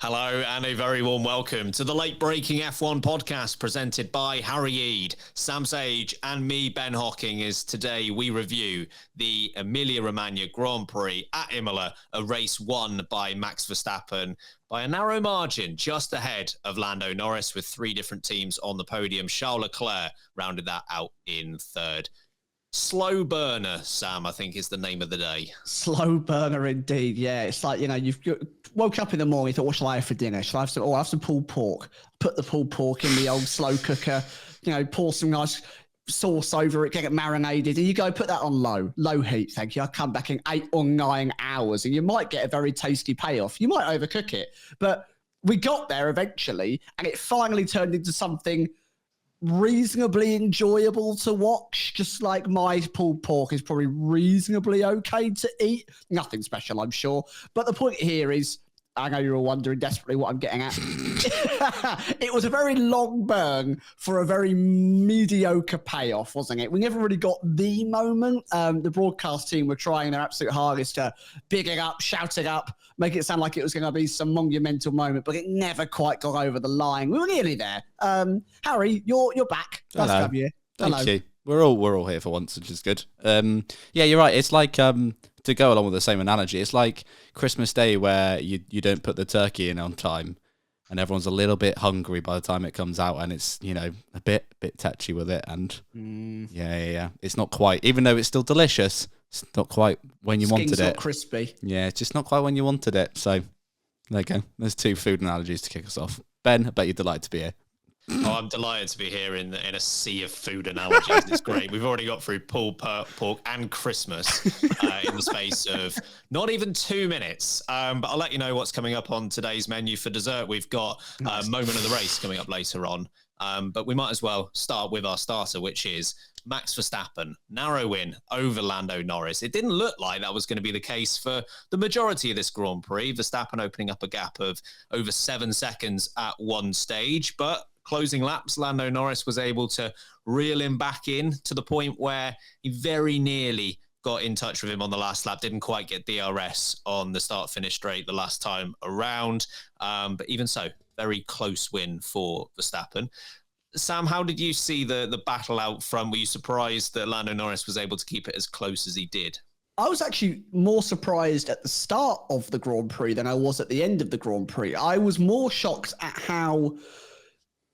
Hello and a very warm welcome to the late-breaking F1 podcast presented by Harry Eade, Sam Sage and me, Ben Hocking, as today we review the Emilia-Romagna Grand Prix at Imola, a race won by Max Verstappen by a narrow margin, just ahead of Lando Norris with three different teams on the podium. Charles Leclerc rounded that out in third. Slow burner, Sam, I think is the name of the day. Slow burner indeed, yeah. It's like, you've woke up in the morning, thought, what shall I have for dinner? Shall I have some, I'll have some pulled pork. Put the pulled pork in the old slow cooker, pour some nice sauce over it, get it marinated, and you go put that on low heat, thank you. I'll come back in 8 or 9 hours, and you might get a very tasty payoff. You might overcook it, but we got there eventually, and it finally turned into something reasonably enjoyable to watch. Just like my pulled pork is probably reasonably okay to eat. Nothing special, I'm sure. But the point here is, I know you're all wondering desperately what I'm getting at. It was a very long burn for a very mediocre payoff, wasn't it? We never really got the moment. The broadcast team were trying their absolute hardest to big it up, shout it up, make it sound like it was going to be some monumental moment, but it never quite got over the line. We were nearly there. Harry, you're back. Nice to have you. Thank you. We're all here for once, which is good. Yeah, you're right. It's like to go along with the same analogy, it's like Christmas Day where you don't put the turkey in on time, and everyone's a little bit hungry by the time it comes out, and it's a bit touchy with it, and yeah, it's not quite, even though it's still delicious, it's not quite when you wanted it. Not crispy. Yeah, it's just not quite when you wanted it. So there you go. There's 2 food analogies to kick us off. Ben, I bet you're delighted to be here. Oh, I'm delighted to be here in a sea of food analogies. It's great. We've already got through pulled pork and Christmas in the space of not even 2 minutes. But I'll let you know what's coming up on today's menu. For dessert, we've got moment of the race coming up later on. But we might as well start with our starter, which is Max Verstappen. Narrow win over Lando Norris. It didn't look like that was going to be the case for the majority of this Grand Prix. Verstappen opening up a gap of over 7 seconds at one stage, but closing laps, Lando Norris was able to reel him back in to the point where he very nearly got in touch with him on the last lap. Didn't quite get DRS on the start-finish straight the last time around. But even so, very close win for Verstappen. Sam, how did you see the battle out front? Were you surprised that Lando Norris was able to keep it as close as he did? I was actually more surprised at the start of the Grand Prix than I was at the end of the Grand Prix. I was more shocked at how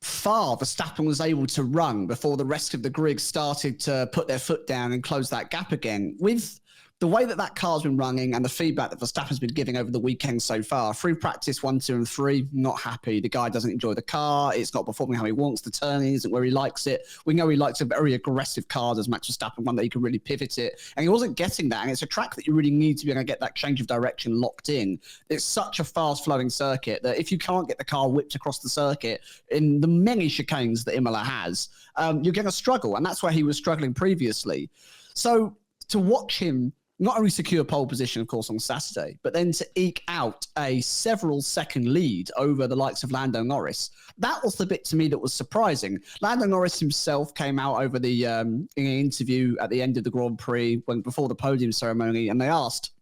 far Verstappen was able to run before the rest of the grid started to put their foot down and close that gap again. With the way that car's been running and the feedback that Verstappen's been giving over the weekend so far, through practice 1, 2, and 3, not happy. The guy doesn't enjoy the car. It's not performing how he wants. The turning isn't where he likes it. We know he likes a very aggressive car as Max Verstappen, one that he can really pivot it. And he wasn't getting that. And it's a track that you really need to be able to get that change of direction locked in. It's such a fast-flowing circuit that if you can't get the car whipped across the circuit in the many chicanes that Imola has, you're going to struggle. And that's where he was struggling previously. So to watch him not only secure pole position, of course, on Saturday, but then to eke out a several second lead over the likes of Lando Norris. That was the bit to me that was surprising. Lando Norris himself came out over the in an interview at the end of the Grand Prix before the podium ceremony, and they asked,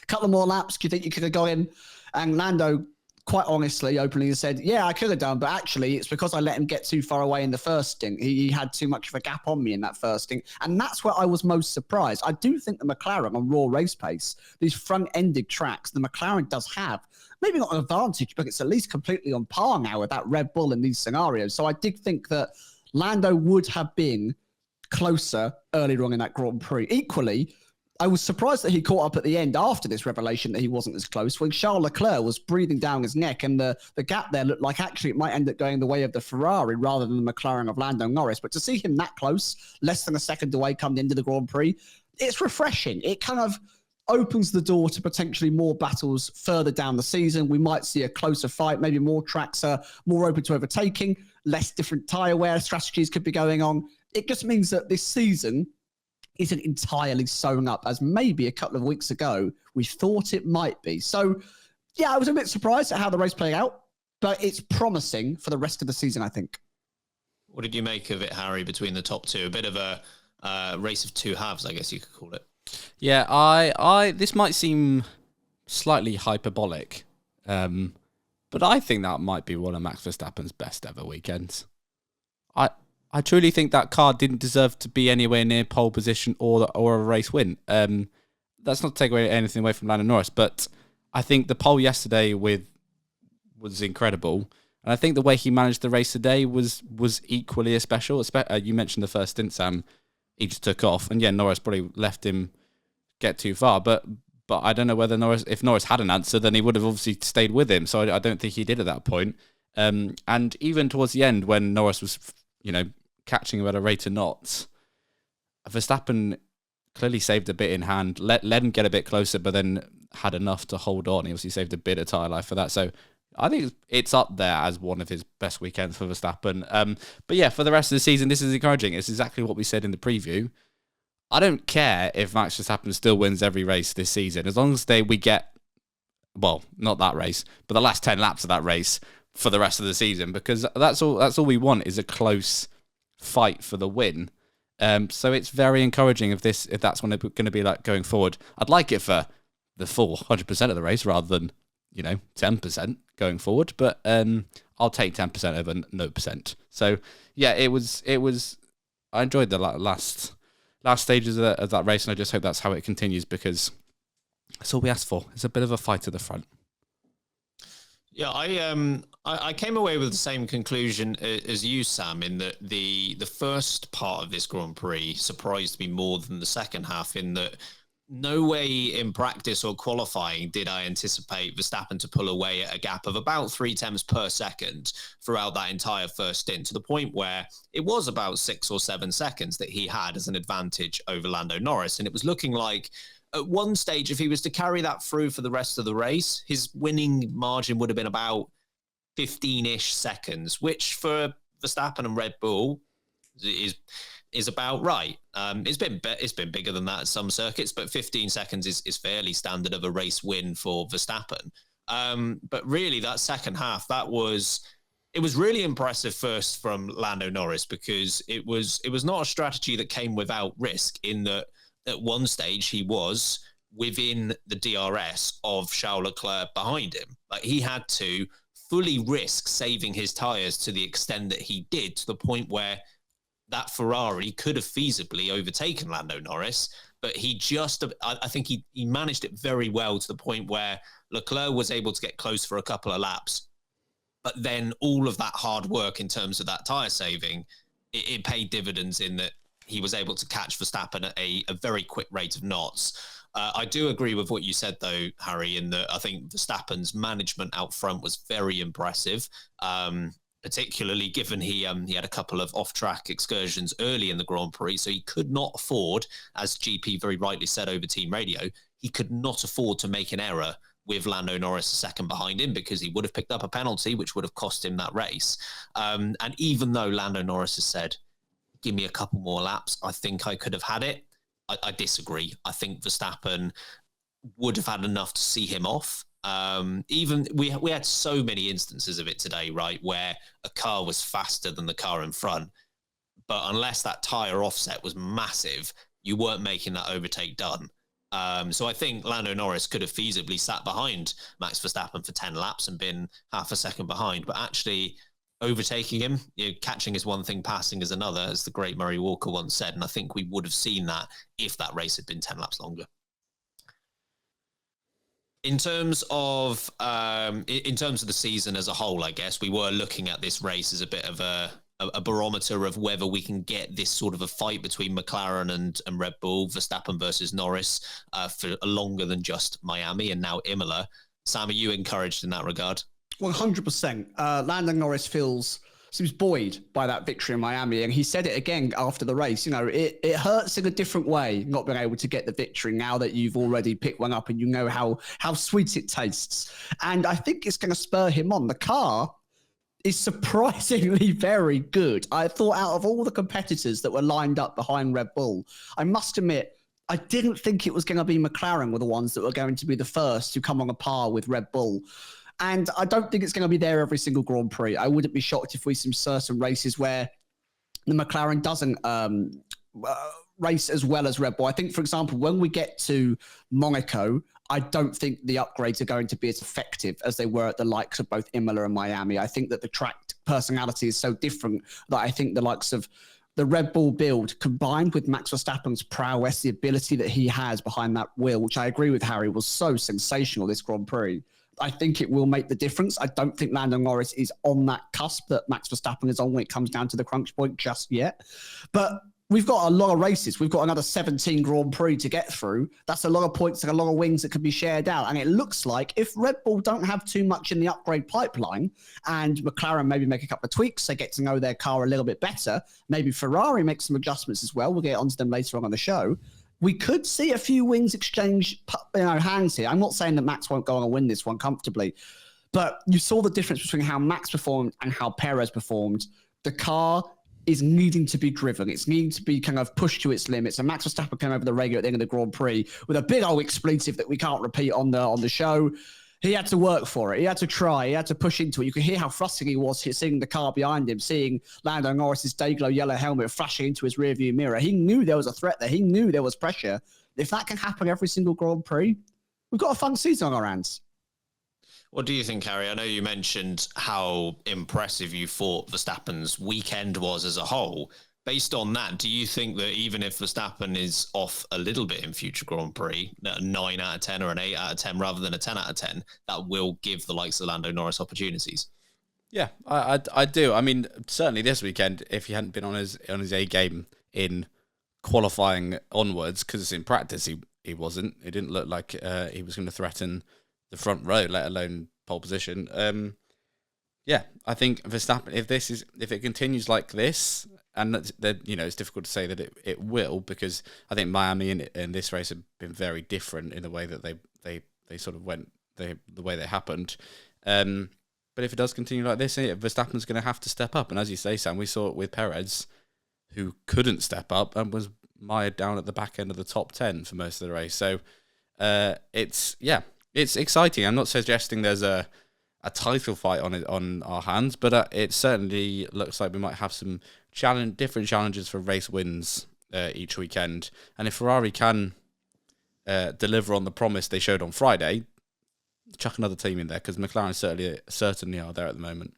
a couple more laps, do you think you could have got in? And Lando quite honestly, openly said, yeah, I could have done, but actually it's because I let him get too far away in the first stint. He had too much of a gap on me in that first stint. And that's where I was most surprised. I do think the McLaren on raw race pace, these front-ended tracks, the McLaren does have maybe not an advantage, but it's at least completely on par now with that Red Bull in these scenarios. So I did think that Lando would have been closer earlier on in that Grand Prix. Equally, I was surprised that he caught up at the end after this revelation that he wasn't as close, when Charles Leclerc was breathing down his neck, and the gap there looked like actually it might end up going the way of the Ferrari rather than the McLaren of Lando Norris. But to see him that close, less than a second away coming into the Grand Prix, it's refreshing. It kind of opens the door to potentially more battles further down the season. We might see a closer fight. Maybe more tracks are more open to overtaking, less different tyre wear strategies could be going on. It just means that this season isn't entirely sewn up as maybe a couple of weeks ago we thought it might be. So, yeah, I was a bit surprised at how the race played out, but it's promising for the rest of the season, I think. What did you make of it, Harry, between the top two? A bit of a race of two halves, I guess you could call it. Yeah, I this might seem slightly hyperbolic, But I think that might be one of Max Verstappen's best ever weekends. I truly think that car didn't deserve to be anywhere near pole position or a race win. That's not to take anything away from Lando Norris, but I think the pole yesterday was incredible. And I think the way he managed the race today was equally as special. You mentioned the first stint, Sam. He just took off. And yeah, Norris probably left him get too far. But I don't know whether if Norris had an answer, then he would have obviously stayed with him. So I don't think he did at that point. And even towards the end, when Norris was, catching him at a rate of knots, Verstappen clearly saved a bit in hand, let him get a bit closer, but then had enough to hold on. He obviously saved a bit of tyre life for that. So I think it's up there as one of his best weekends for Verstappen. But yeah, for the rest of the season, this is encouraging. It's exactly what we said in the preview. I don't care if Max Verstappen still wins every race this season, as long as we get, well, not that race, but the last 10 laps of that race for the rest of the season, because that's all we want is a close fight for the win. So it's very encouraging if that's what it's going to be like going forward. I'd like it for the full 100% of the race rather than 10% going forward, but I'll take 10% over no percent. So yeah, it was. I enjoyed the last stages of that race, and I just hope that's how it continues, because that's all we asked for. It's a bit of a fight at the front. Yeah, I came away with the same conclusion as you, Sam, in that the first part of this Grand Prix surprised me more than the second half, in that no way in practice or qualifying did I anticipate Verstappen to pull away at a gap of about 0.3 per second throughout that entire first stint, to the point where it was about 6 or 7 seconds that he had as an advantage over Lando Norris. And it was looking like at one stage, if he was to carry that through for the rest of the race, his winning margin would have been about 15-ish seconds, which for Verstappen and Red Bull is about right. It's been bigger than that at some circuits, but 15 seconds is fairly standard of a race win for Verstappen. But really, that second half, it was really impressive first from Lando Norris, because it was not a strategy that came without risk, in that at one stage he was within the DRS of Charles Leclerc behind him. Like, he had to fully risk saving his tyres to the extent that he did, to the point where that Ferrari could have feasibly overtaken Lando Norris, but I think he managed it very well, to the point where Leclerc was able to get close for a couple of laps. But then all of that hard work in terms of that tyre saving, it paid dividends, in that he was able to catch Verstappen at a very quick rate of knots. I do agree with what you said, though, Harry, in that I think Verstappen's management out front was very impressive, particularly given he had a couple of off-track excursions early in the Grand Prix, so he could not afford, as GP very rightly said over team radio, he could not afford to make an error with Lando Norris a second behind him, because he would have picked up a penalty, which would have cost him that race. And even though Lando Norris has said, give me a couple more laps, I think I could have had it, I disagree. I think Verstappen would have had enough to see him off. Even we had so many instances of it today, right, where a car was faster than the car in front, but unless that tyre offset was massive, you weren't making that overtake done. So I think Lando Norris could have feasibly sat behind Max Verstappen for 10 laps and been half a second behind, but actually overtaking him, catching is one thing, passing is another, as the great Murray Walker once said. And I think we would have seen that if that race had been 10 laps longer. In terms of the season as a whole, I guess we were looking at this race as a bit of a barometer of whether we can get this sort of a fight between McLaren and Red Bull, Verstappen versus Norris, for longer than just Miami and now Imola. Sam, are you encouraged in that regard? 100%. Lando Norris seems buoyed by that victory in Miami, and he said it again after the race. It hurts in a different way not being able to get the victory now that you've already picked one up and you know how sweet it tastes. And I think it's going to spur him on. The car is surprisingly very good. I thought out of all the competitors that were lined up behind Red Bull, I must admit, I didn't think it was going to be McLaren were the ones that were going to be the first to come on a par with Red Bull. And I don't think it's going to be there every single Grand Prix. I wouldn't be shocked if we see certain races where the McLaren doesn't race as well as Red Bull. I think, for example, when we get to Monaco, I don't think the upgrades are going to be as effective as they were at the likes of both Imola and Miami. I think that the track personality is so different that I think the likes of the Red Bull build combined with Max Verstappen's prowess, the ability that he has behind that wheel, which I agree with Harry, was so sensational this Grand Prix. I think it will make the difference. I don't think Lando Norris is on that cusp that Max Verstappen is on when it comes down to the crunch point just yet. But we've got a lot of races. We've got another 17 Grand Prix to get through. That's a lot of points and a lot of wings that could be shared out. And it looks like if Red Bull don't have too much in the upgrade pipeline and McLaren maybe make a couple of tweaks, they get to know their car a little bit better. Maybe Ferrari makes some adjustments as well. We'll get onto them later on the show. We could see a few wings exchange hands here. I'm not saying that Max won't go on and win this one comfortably, but you saw the difference between how Max performed and how Perez performed. The car is needing to be driven. It's needing to be kind of pushed to its limits. And Max Verstappen came over the radio at the end of the Grand Prix with a big old expletive that we can't repeat on the show. He had to work for it. He had to try. He had to push into it. You could hear how frustrated he was seeing the car behind him, seeing Lando Norris's Dayglow yellow helmet flashing into his rearview mirror. He knew there was a threat there. He knew there was pressure. If that can happen every single Grand Prix, we've got a fun season on our hands. What do you think, Harry? I know you mentioned how impressive you thought Verstappen's weekend was as a whole. Based on that, do you think that even if Verstappen is off a little bit in future Grand Prix, a 9 out of 10 or an 8 out of 10 rather than a 10 out of 10, that will give the likes of Lando Norris opportunities? Yeah, I do. I mean, certainly this weekend, if he hadn't been on his A game in qualifying onwards, because in practice he wasn't. It didn't look like he was going to threaten the front row, let alone pole position. Yeah, I think Verstappen, if it continues like this, and that it's difficult to say that it will, because I think Miami and this race have been very different in the way that they sort of went the way they happened. But if it does continue like this, Verstappen's going to have to step up. And as you say, Sam, we saw it with Perez, who couldn't step up and was mired down at the back end of the top 10 for most of the race. So it's exciting. I'm not suggesting there's a title fight on our hands, but it certainly looks like we might have some different challenges for race wins each weekend. And if Ferrari can deliver on the promise they showed on Friday, chuck another team in there, because McLaren certainly are there at the moment.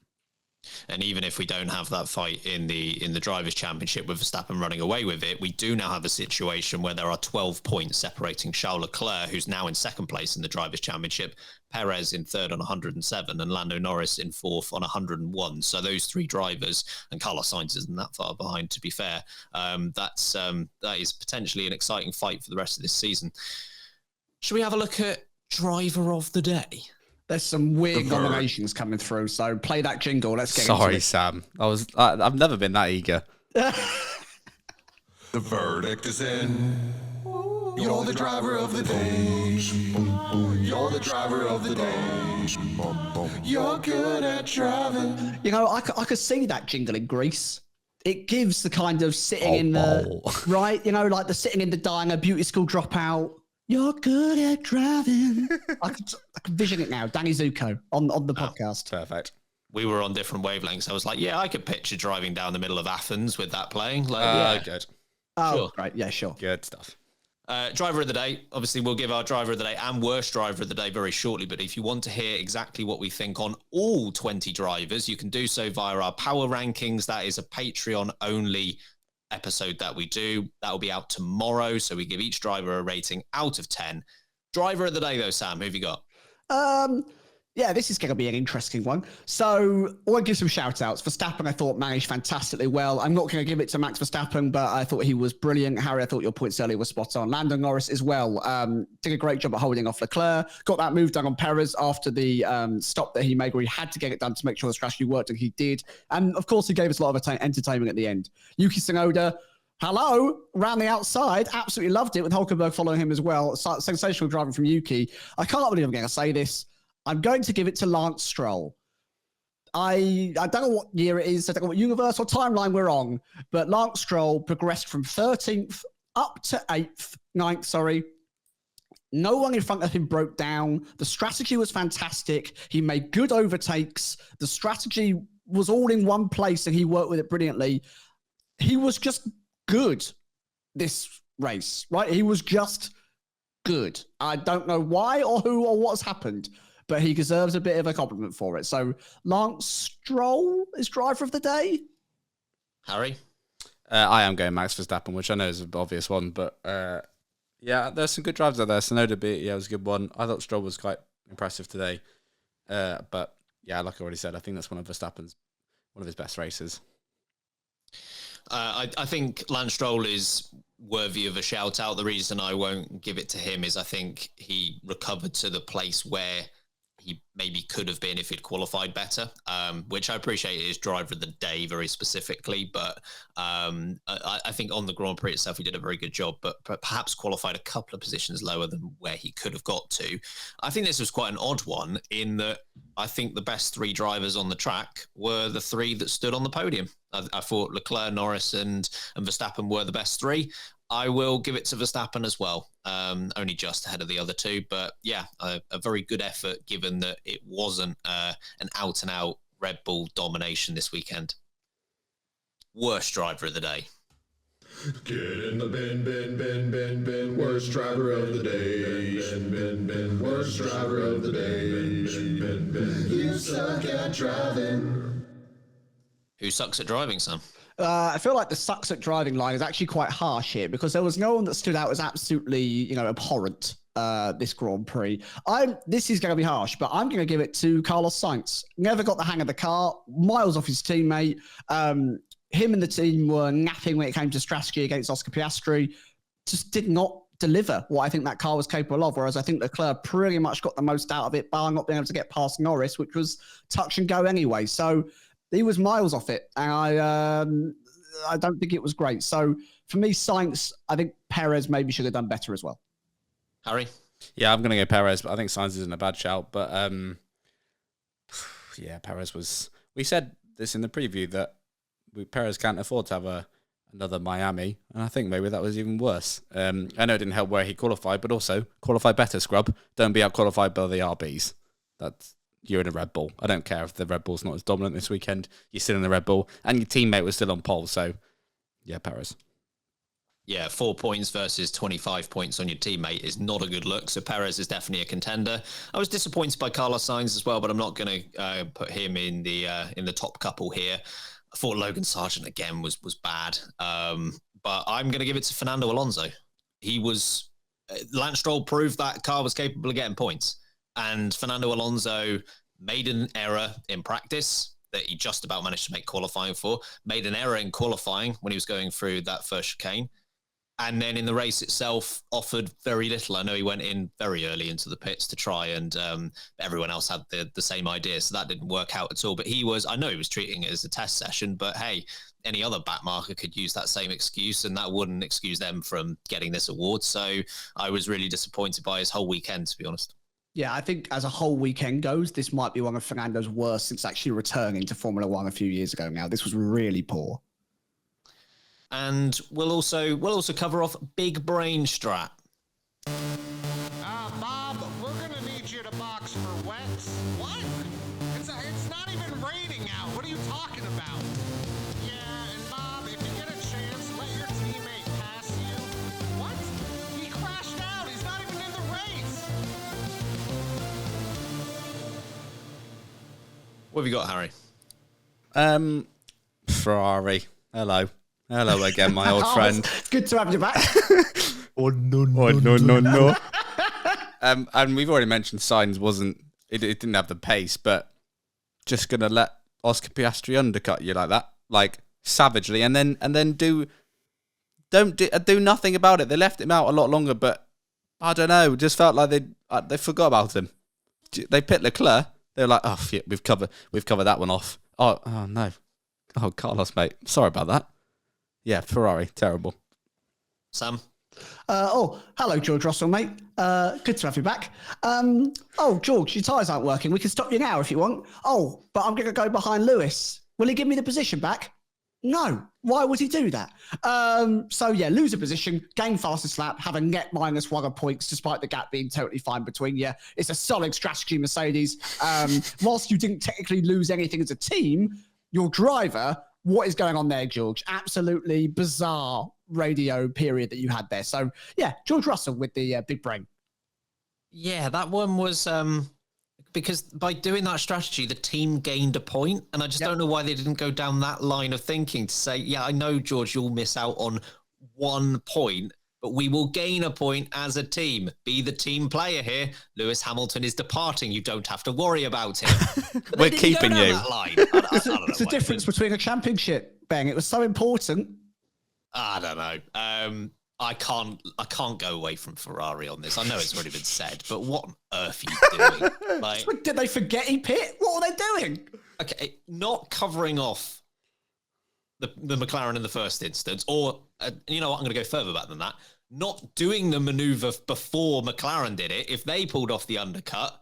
And even if we don't have that fight in the Drivers' Championship with Verstappen running away with it, we do now have a situation where there are 12 points separating Charles Leclerc, who's now in second place in the Drivers' Championship, Perez in third on 107, and Lando Norris in fourth on 101. So those three drivers, and Carlos Sainz isn't that far behind, to be fair. That is potentially an exciting fight for the rest of this season. Should we have a look at Driver of the Day? There's some weird nominations coming through, so play that jingle. Let's get into it. Sorry, Sam. I've never been that eager. The verdict is in. You're the driver of the day. You're the driver of the day. You're good at driving. I could see that jingle in Greece. It gives the kind of sitting in the right, like the sitting in the diner, beauty school dropout. You're good at driving. I could vision it now. Danny Zuko on the podcast. Perfect. We were on different wavelengths. I was like, yeah, I could picture driving down the middle of Athens with that playing. Good. Oh, Sure. Great. Yeah, sure. Good stuff. Driver of the Day. Obviously, we'll give our Driver of the Day and Worst Driver of the Day very shortly. But if you want to hear exactly what we think on all 20 drivers, you can do so via our Power Rankings. That is a Patreon-only episode that we do. That will be out tomorrow. So we give each driver a rating out of 10. Driver of the Day, though, Sam, who have you got? Yeah, this is going to be an interesting one. So I want to give some shout outs. Verstappen, I thought, managed fantastically well. I'm not going to give it to Max Verstappen, but I thought he was brilliant. Harry, I thought your points earlier were spot on. Lando Norris as well. Did a great job at holding off Leclerc. Got that move done on Perez after the stop that he made, where he had to get it done to make sure the strategy worked, and he did. And of course, he gave us a lot of entertainment at the end. Yuki Tsunoda, hello, ran the outside. Absolutely loved it with Hulkenberg following him as well. Sensational driving from Yuki. I can't believe I'm going to say this. I'm going to give it to Lance Stroll. I don't know what year it is. I don't know what universe or timeline we're on, but Lance Stroll progressed from 13th up to 9th, sorry. No one in front of him broke down. The strategy was fantastic. He made good overtakes. The strategy was all in one place and he worked with it brilliantly. He was just good this race, right? He was just good. I don't know why or who or what's happened, but he deserves a bit of a compliment for it. So Lance Stroll is driver of the day. Harry? I am going Max Verstappen, which I know is an obvious one, but yeah, there's some good drivers out there. Sonoda was a good one. I thought Stroll was quite impressive today. But yeah, like I already said, I think that's one of his best races. I think Lance Stroll is worthy of a shout out. The reason I won't give it to him is I think he recovered to the place where he maybe could have been if he'd qualified better, which I appreciate is driver of the day very specifically. But I think on the Grand Prix itself, he did a very good job, but perhaps qualified a couple of positions lower than where he could have got to. I think this was quite an odd one in that I think the best three drivers on the track were the three that stood on the podium. I thought Leclerc, Norris and Verstappen were the best three. I will give it to Verstappen as well, only just ahead of the other two. But yeah, a very good effort given that it wasn't an out-and-out Red Bull domination this weekend. Worst driver of the day. Get in the bin. Worst driver of the day. Bin. Worst driver of the day. You suck at driving. Who sucks at driving, Sam? I feel like the sucks at driving line is actually quite harsh here because there was no one that stood out as absolutely, abhorrent this Grand Prix. This is going to be harsh, but I'm going to give it to Carlos Sainz. Never got the hang of the car, miles off his teammate. Him and the team were napping when it came to strategy against Oscar Piastri. Just did not deliver what I think that car was capable of, whereas I think Leclerc pretty much got the most out of it, bar not being able to get past Norris, which was touch and go anyway. So he was miles off it, and I don't think it was great. So for me, Sainz, I think Perez maybe should have done better as well. Harry? Yeah, I'm going to go Perez, but I think Sainz isn't a bad shout. But yeah, Perez was... We said this in the preview that Perez can't afford to have another Miami, and I think maybe that was even worse. I know it didn't help where he qualified, but also qualify better, scrub. Don't be out-qualified by the RBs. You're in a Red Bull. I don't care if the Red Bull's not as dominant this weekend. You're still in the Red Bull, and your teammate was still on pole. So, yeah, Perez. Yeah, 4 points versus 25 points on your teammate is not a good look. So Perez is definitely a contender. I was disappointed by Carlos Sainz as well, but I'm not going to put him in the top couple here. I thought Logan Sargent again was bad, but I'm going to give it to Fernando Alonso. Lance Stroll proved that car was capable of getting points. And Fernando Alonso made an error in practice that he just about managed to make qualifying for, made an error in qualifying when he was going through that first chicane. And then in the race itself, offered very little. I know he went in very early into the pits to try, and everyone else had the same idea. So that didn't work out at all. But I know he was treating it as a test session, but hey, any other backmarker could use that same excuse, and that wouldn't excuse them from getting this award. So I was really disappointed by his whole weekend, to be honest. Yeah, I think as a whole weekend goes, this might be one of Fernando's worst since actually returning to Formula One a few years ago now. This was really poor. And we'll also cover off Big Brain Strat. Bob, we're gonna need you to box for wets. What? It's not even raining out. What are you talking about? Yeah, and Bob, if you get a chance, let your teammate pass you. What? He crashed out. He's not even in the race. What have you got, Harry? Ferrari. Hello again, my old friend. It's good to have you back. No. And we've already mentioned Sainz it didn't have the pace, but just gonna let Oscar Piastri undercut you like that, like savagely, and then don't do nothing about it. They left him out a lot longer, but I don't know. Just felt like they forgot about him. They pit Leclerc. They were like, oh, yeah, we've covered that one off. Oh no. Oh, Carlos, mate. Sorry about that. Yeah, Ferrari. Terrible. Sam? Hello, George Russell, mate. Good to have you back. George, your tyres aren't working. We can stop you now if you want. Oh, but I'm going to go behind Lewis. Will he give me the position back? No. Why would he do that? Lose a position, gain fastest lap, have a net -1 of points despite the gap being totally fine between you. It's a solid strategy, Mercedes. Whilst you didn't technically lose anything as a team, your driver, what is going on there, George? Absolutely bizarre radio period that you had there. So, yeah, George Russell with the big brain. Yeah, that one was because by doing that strategy, the team gained a point, and I just don't know why they didn't go down that line of thinking to say, yeah, I know, George, you'll miss out on 1 point, but we will gain a point as a team. Be the team player here. Lewis Hamilton is departing. You don't have to worry about him. We're keeping you. That line. I don't know It's the difference between a championship, Ben. It was so important. I don't know. I can't go away from Ferrari on this. I know it's already been said, but what on earth are you doing? Like, Did they forget he pit? What are they doing? okay, not covering off the McLaren in the first instance, or you know what? I'm going to go further back than that. Not doing the maneuver before McLaren did it. If they pulled off the undercut,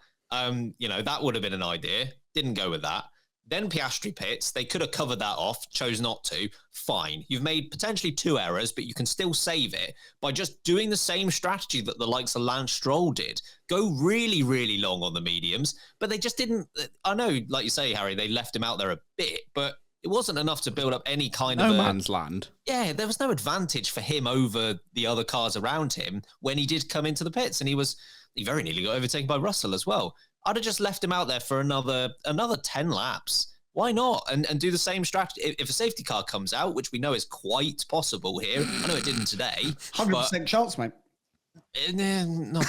you know, that would have been an idea. Didn't go with that. Then Piastri pits. They could have covered that off, chose not to. Fine. You've made potentially 2 errors, but you can still save it by just doing the same strategy that the likes of Lance Stroll did. Go really, really long on the mediums, but they just didn't. I know, like you say, Harry, they left him out there a bit, but it wasn't enough to build up any kind of no man's land. Yeah, there was no advantage for him over the other cars around him when he did come into the pits, and he very nearly got overtaken by Russell as well. I'd have just left him out there for another 10 laps. Why not? And do the same strategy. If a safety car comes out, which we know is quite possible here, I know it didn't today. 100% chance, mate. Not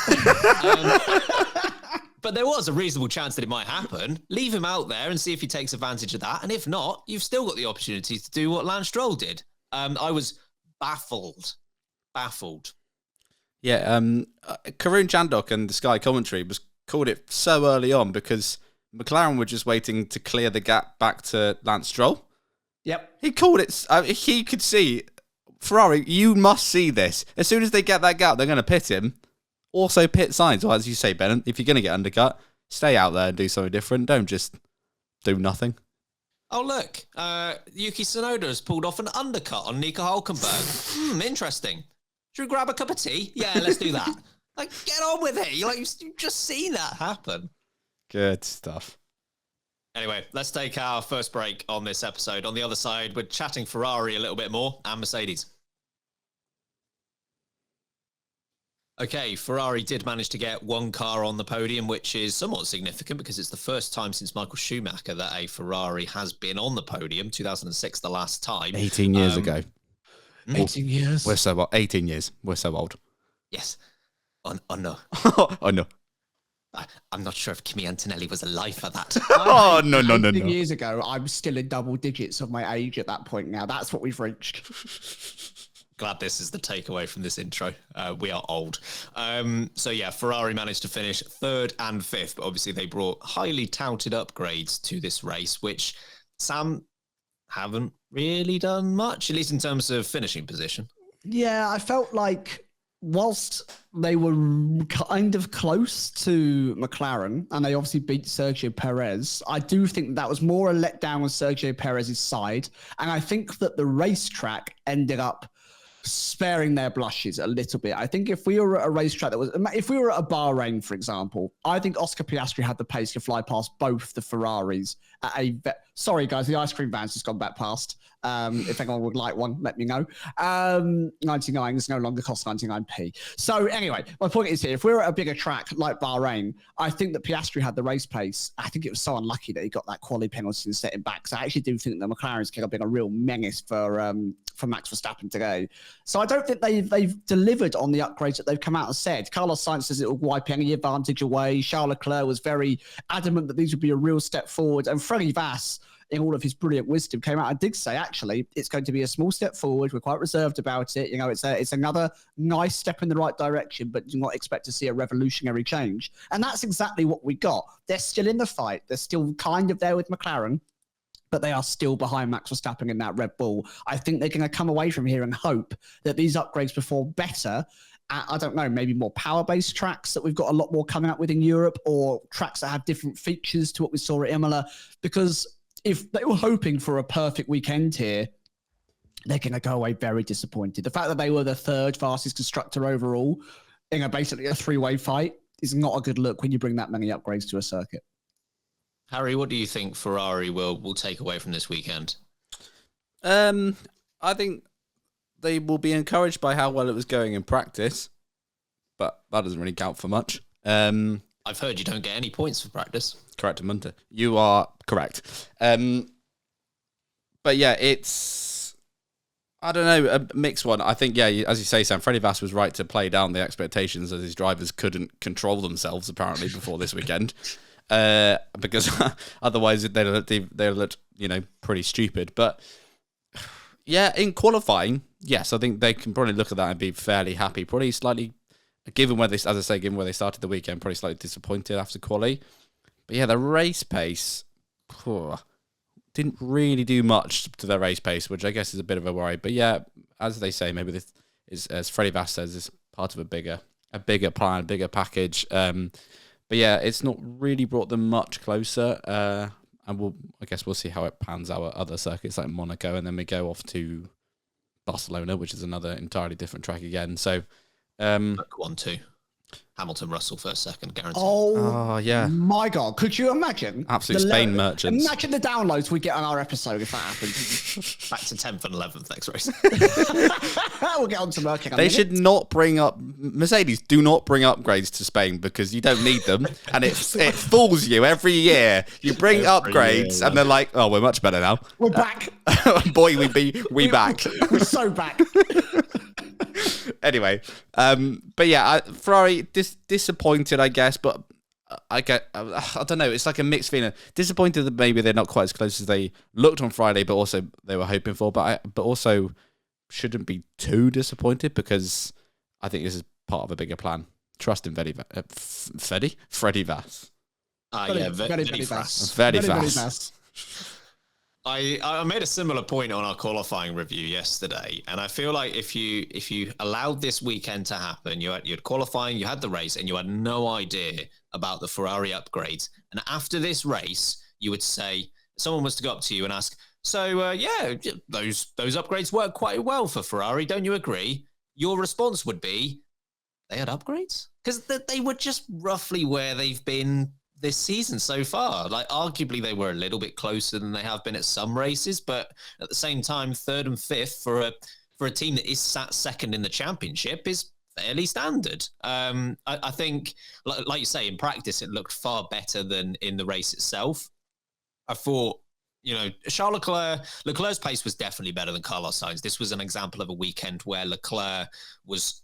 but there was a reasonable chance that it might happen. Leave him out there and see if he takes advantage of that. And if not, you've still got the opportunity to do what Lance Stroll did. I was baffled. Yeah, Karun Chandok and the Sky commentary called it so early on because McLaren were just waiting to clear the gap back to Lance Stroll. Yep. He called it. He could see, Ferrari, you must see this. As soon as they get that gap, they're going to pit him. Also pit signs, or as you say, Ben, if you're going to get undercut, stay out there and do something different. Don't just do nothing. Oh, look. Yuki Tsunoda has pulled off an undercut on Nico Hulkenberg. Interesting. Should we grab a cup of tea? Yeah, let's do that. Like, get on with it. You just see that happen. Good stuff. Anyway, let's take our first break on this episode. On the other side, we're chatting Ferrari a little bit more and Mercedes. Okay, Ferrari did manage to get 1 car on the podium, which is somewhat significant because it's the first time since Michael Schumacher that a Ferrari has been on the podium. 2006, the last time. 18 years ago. 18 years. We're so old. 18 years. We're so old. Yes. Oh no. Oh, no. I'm not sure if Kimi Antonelli was alive for that. Oh, no. 18 years ago, I'm still in double digits of my age at that point now. That's what we've reached. Glad this is the takeaway from this intro. We are old. So yeah, Ferrari managed to finish 3rd and 5th, but obviously they brought highly touted upgrades to this race, which Sam haven't really done much, at least in terms of finishing position. Yeah, I felt like whilst they were kind of close to McLaren, and they obviously beat Sergio Perez, I do think that was more a letdown on Sergio Perez's side. And I think that the racetrack ended up sparing their blushes a little bit. I think if we were at a racetrack if we were at a Bahrain, for example, I think Oscar Piastri had the pace to fly past both the Ferraris at sorry guys, the ice cream van's just gone back past. If anyone would like one, let me know. 99 is no longer cost 99p. So anyway, my point is here, if we're at a bigger track like Bahrain, I think that Piastri had the race pace. I think it was so unlucky that he got that quali penalty and set him back. So I actually do think that McLaren's going to be a real menace for Max Verstappen today. So I don't think they've delivered on the upgrades that they've come out and said. Carlos Sainz says it will wipe any advantage away. Charles Leclerc was very adamant that these would be a real step forward. And Freddie Vass, in all of his brilliant wisdom, came out and did say, actually, it's going to be a small step forward. We're quite reserved about it. You know, it's another nice step in the right direction, but do not expect to see a revolutionary change. And that's exactly what we got. They're still in the fight. They're still kind of there with McLaren, but they are still behind Max Verstappen in that Red Bull. I think they're going to come away from here and hope that these upgrades perform better. I don't know, maybe more power-based tracks that we've got a lot more coming up with in Europe, or tracks that have different features to what we saw at Imola. Because if they were hoping for a perfect weekend here, they're going to go away very disappointed. The fact that they were the 3rd fastest constructor overall in basically a 3-way fight is not a good look when you bring that many upgrades to a circuit. Harry, what do you think Ferrari will take away from this weekend? I think they will be encouraged by how well it was going in practice, but that doesn't really count for much. I've heard you don't get any points for practice. Correct, Munter. You are correct. But yeah, it's, I don't know, a mixed one. I think, yeah, as you say, Sam, Freddie Vass was right to play down the expectations as his drivers couldn't control themselves, apparently, before this weekend. Because otherwise they looked, pretty stupid. But yeah, in qualifying, yes, I think they can probably look at that and be fairly happy. Probably slightly, given where they started the weekend, probably slightly disappointed after quali. But yeah, the race pace didn't really do much to their race pace, which I guess is a bit of a worry. But yeah, as they say, maybe this is, as Freddie Vass says, is part of a bigger plan, a bigger package. But yeah, it's not really brought them much closer. And I guess we'll see how it pans out at other circuits like Monaco, and then we go off to Barcelona, which is another entirely different track again. So, 1-2. Hamilton, Russell, first, second, guaranteed. Oh, yeah. My God. Could you imagine? Absolute Spain merchants. Imagine the downloads we get on our episode if that happens. Back to 10th and 11th next race. We'll get on to Merkin. They should not bring up, Mercedes, do not bring upgrades to Spain because you don't need them. And it fools you every year. You bring upgrades and they're like, oh, we're much better now. We're back. Boy, we back. We're so back. Anyway, but yeah, Ferrari disappointed, I guess, but I don't know. It's like a mixed feeling. Disappointed that maybe they're not quite as close as they looked on Friday, but also they were hoping for. But also shouldn't be too disappointed because I think this is part of a bigger plan. Trust in Freddie Vass. Very fast. Very fast. I made a similar point on our qualifying review yesterday, and I feel like if you allowed this weekend to happen, you had qualifying, you had the race, and you had no idea about the Ferrari upgrades, and after this race, you would say, someone was to go up to you and ask, so yeah, those upgrades work quite well for Ferrari, don't you agree? Your response would be, they had upgrades? Because they were just roughly where they've been this season so far. Like, arguably they were a little bit closer than they have been at some races, but at the same time, third and fifth for a team that is sat second in the championship is fairly standard. I think, like you say, in practice, it looked far better than in the race itself. I thought, Charles Leclerc's pace was definitely better than Carlos Sainz. This was an example of a weekend where Leclerc was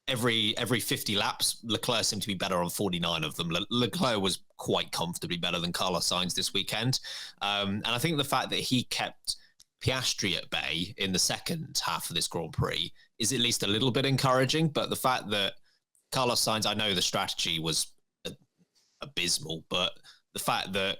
every 50 laps, Leclerc seemed to be better on 49 of them. Leclerc was quite comfortably better than Carlos Sainz this weekend. And I think the fact that he kept Piastri at bay in the second half of this Grand Prix is at least a little bit encouraging. But the fact that Carlos Sainz, I know the strategy was abysmal, but the fact that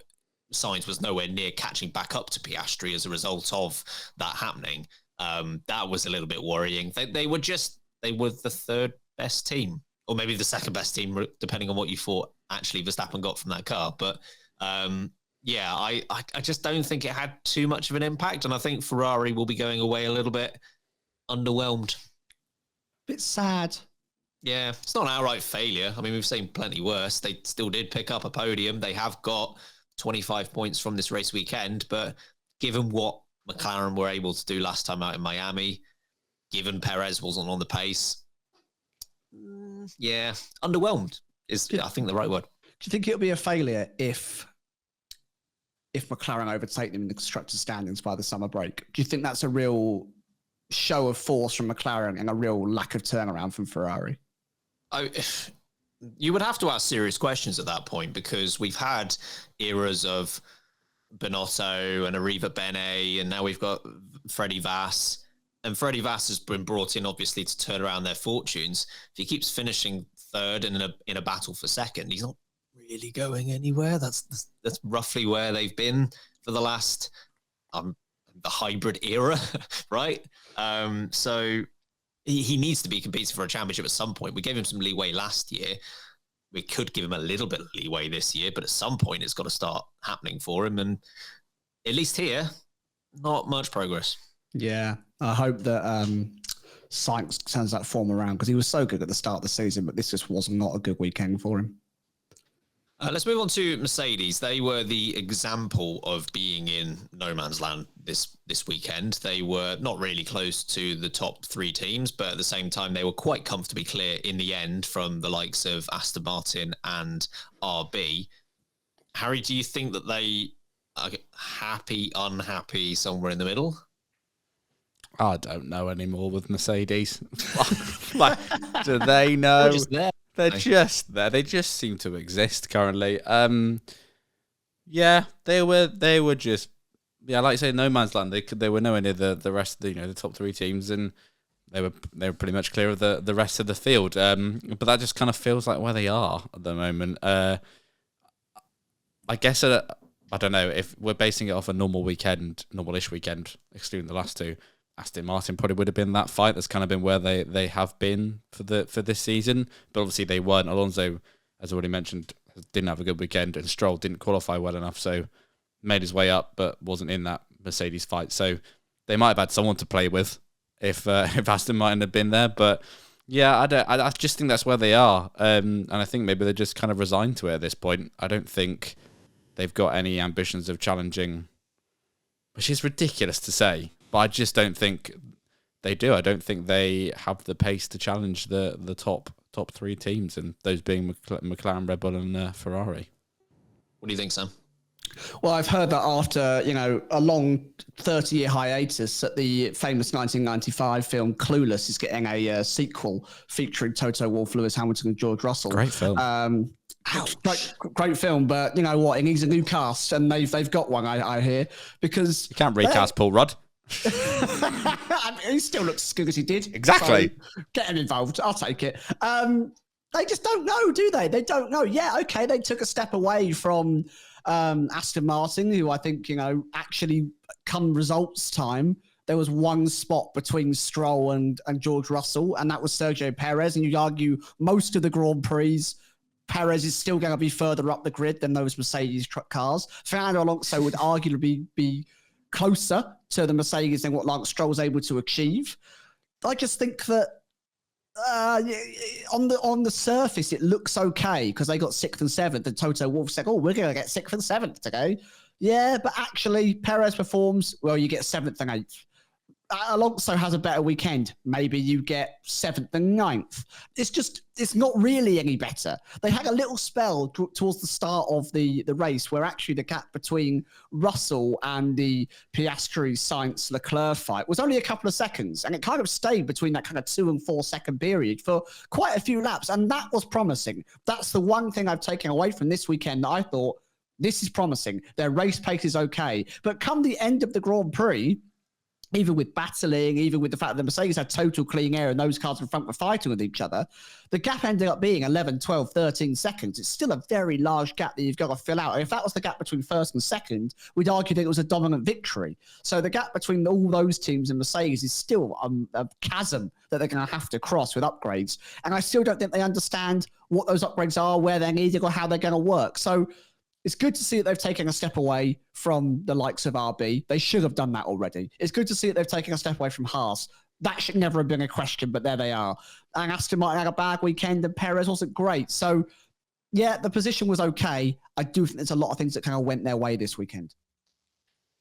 Sainz was nowhere near catching back up to Piastri as a result of that happening, that was a little bit worrying. They were the third best team, or maybe the second best team, depending on what you thought actually Verstappen got from that car. But yeah, I just don't think it had too much of an impact. And I think Ferrari will be going away a little bit underwhelmed. Bit sad. Yeah, it's not an outright failure. I mean, we've seen plenty worse. They still did pick up a podium. They have got 25 points from this race weekend. But given what McLaren were able to do last time out in Miami, given Perez wasn't on the pace, yeah, underwhelmed is, I think, the right word. Do you think it'll be a failure if McLaren overtake them in the constructors' standings by the summer break? Do you think that's a real show of force from McLaren and a real lack of turnaround from Ferrari? You would have to ask serious questions at that point, because we've had eras of Binotto and Arriva Bene, and now we've got Freddie Vass. And Freddie Vass has been brought in, obviously, to turn around their fortunes. If he keeps finishing third and in a battle for second, he's not really going anywhere. That's roughly where they've been for the last the hybrid era, right? So he needs to be competing for a championship at some point. We gave him some leeway last year. We could give him a little bit of leeway this year, but at some point it's got to start happening for him. And at least here, not much progress. Yeah, I hope that Sainz turns that form around, because he was so good at the start of the season, but this just was not a good weekend for him. Let's move on to Mercedes. They were the example of being in no man's land this weekend. They were not really close to the top 3 teams, but at the same time, they were quite comfortably clear in the end from the likes of Aston Martin and RB. Harry, do you think that they are happy, unhappy, somewhere in the middle? I don't know anymore with Mercedes. Like, do they know? They're just there. They're just there. They just seem to exist currently. Yeah, they were just, yeah, like I say, no man's land. They were nowhere near the rest of the, the top 3 teams, and they were pretty much clear of the rest of the field. But that just kind of feels like where they are at the moment. I guess I don't know if we're basing it off a normal-ish weekend, excluding the last 2. Aston Martin probably would have been that fight. That's kind of been where they have been for this season. But obviously they weren't. Alonso, as already mentioned, didn't have a good weekend, and Stroll didn't qualify well enough, so made his way up, but wasn't in that Mercedes fight. So they might have had someone to play with if Aston Martin had been there. But yeah, I just think that's where they are, and I think maybe they're just kind of resigned to it at this point. I don't think they've got any ambitions of challenging, which is ridiculous to say. But I just don't think they do. I don't think they have the pace to challenge the top 3 teams, and those being McLaren, Red Bull, and Ferrari. What do you think, Sam? Well, I've heard that after, a long 30-year hiatus, that the famous 1995 film Clueless is getting a sequel featuring Toto Wolff, Lewis Hamilton, and George Russell. Great film. Great film, but you know what? It needs a new cast, and they've got one, I hear, because You can't recast Paul Rudd. he still looks as good as he did. Exactly. So get him involved. I'll take it. They just don't know, do they? They don't know. Yeah, okay, they took a step away from Aston Martin, who I think, actually come results time, there was one spot between Stroll and George Russell, and that was Sergio Perez. And you'd argue most of the Grand Prix, Perez is still going to be further up the grid than those Mercedes truck cars. Fernando Alonso would arguably be closer to the Mercedes than what Lance Stroll was able to achieve. I just think that on the surface it looks okay because they got 6th and 7th, and Toto Wolff said, "Oh, we're going to get 6th and 7th today." Yeah, but actually Perez performs well. You get 7th and 8th. Alonso has a better weekend. Maybe you get 7th and 9th. It's not really any better. They had a little spell towards the start of the race where actually the gap between Russell and the Piastri, Sainz, Leclerc fight was only a couple of seconds. And it kind of stayed between that kind of 2 and 4 second period for quite a few laps. And that was promising. That's the one thing I've taken away from this weekend that I thought, this is promising. Their race pace is okay. But come the end of the Grand Prix, even with battling, even with the fact that the Mercedes had total clean air and those cars in front were fighting with each other, the gap ended up being 11, 12, 13 seconds. It's still a very large gap that you've got to fill out. And if that was the gap between first and second, we'd argue that it was a dominant victory. So the gap between all those teams and Mercedes is still a chasm that they're going to have to cross with upgrades. And I still don't think they understand what those upgrades are, where they're needed, or how they're going to work. So it's good to see that they've taken a step away from the likes of RB. They should have done that already. It's good to see that they've taken a step away from Haas. That should never have been a question, but there they are. And Aston Martin had a bad weekend, and Perez wasn't great. So, yeah, the position was okay. I do think there's a lot of things that kind of went their way this weekend.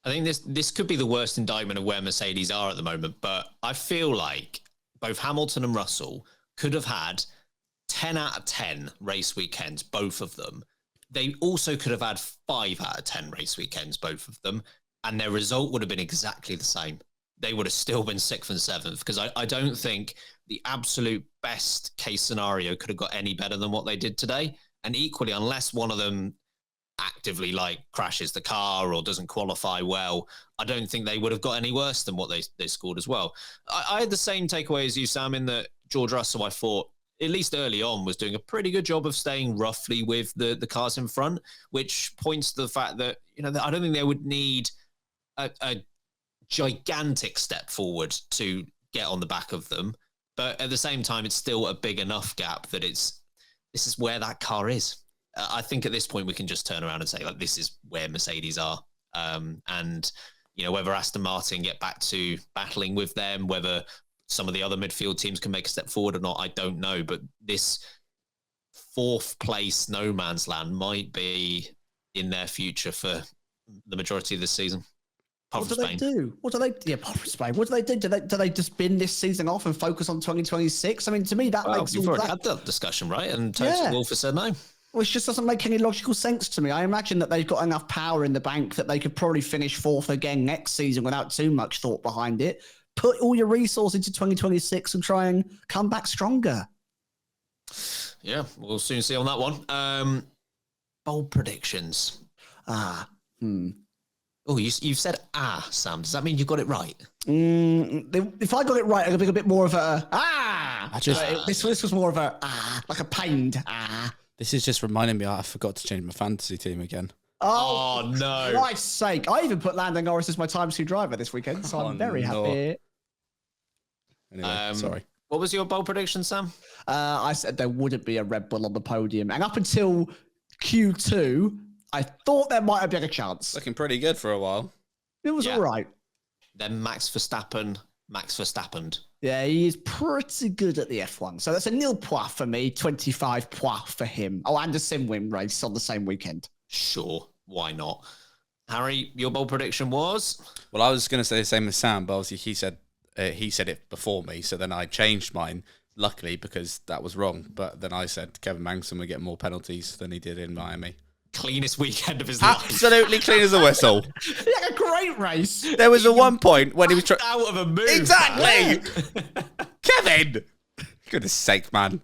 I think this could be the worst indictment of where Mercedes are at the moment, but I feel like both Hamilton and Russell could have had 10 out of 10 race weekends, both of them. They also could have had 5 out of 10 race weekends, both of them, and their result would have been exactly the same. They would have still been 6th and 7th, because I don't think the absolute best case scenario could have got any better than what they did today. And equally, unless one of them actively crashes the car or doesn't qualify well, I don't think they would have got any worse than what they scored as well. I had the same takeaway as you, Sam, in that George Russell, I thought, at least early on, was doing a pretty good job of staying roughly with the cars in front, which points to the fact that, I don't think they would need a gigantic step forward to get on the back of them. But at the same time, it's still a big enough gap that this is where that car is. I think at this point, we can just turn around and say, this is where Mercedes are. And, whether Aston Martin get back to battling with them, whether some of the other midfield teams can make a step forward or not, I don't know. But this fourth place no man's land might be in their future for the majority of this season. What do they do? Apart from Spain, what do they do? Do they just bin this season off and focus on 2026? I mean, to me, that makes you've all already that. had that discussion, right? And Toto Wolff has said no. Which just doesn't make any logical sense to me. I imagine that they've got enough power in the bank that they could probably finish fourth again next season without too much thought behind it. Put all your resources into 2026 and try and come back stronger. Yeah, we'll soon see on that one. Bold predictions. Oh, you've said Sam. Does that mean you got it right? If I got it right, it'll be a bit more of a This was more of a like a pained This is just reminding me I forgot to change my fantasy team again. Oh no! For Christ's sake! I even put Lando Norris as my times 2 driver this weekend, so I'm very happy. Anyway, sorry. What was your bold prediction, Sam? I said there wouldn't be a Red Bull on the podium, and up until Q2. I thought there might have been a chance. Looking pretty good for a while. It was all right. Then Max Verstappen. Yeah, he is pretty good at the F1. So that's a nil point for me, 25 points for him. Oh, and a sim win race on the same weekend. Sure, why not? Harry, your bold prediction was? Well, I was going to say the same as Sam, but obviously he said it before me, so then I changed mine, luckily, because that was wrong. But then I said Kevin Magnussen would get more penalties than he did in Miami. Cleanest weekend of his life. Absolutely clean as a whistle. He had a great race. There was one point when he was out of a move. Exactly. Kevin. Goodness sake, man.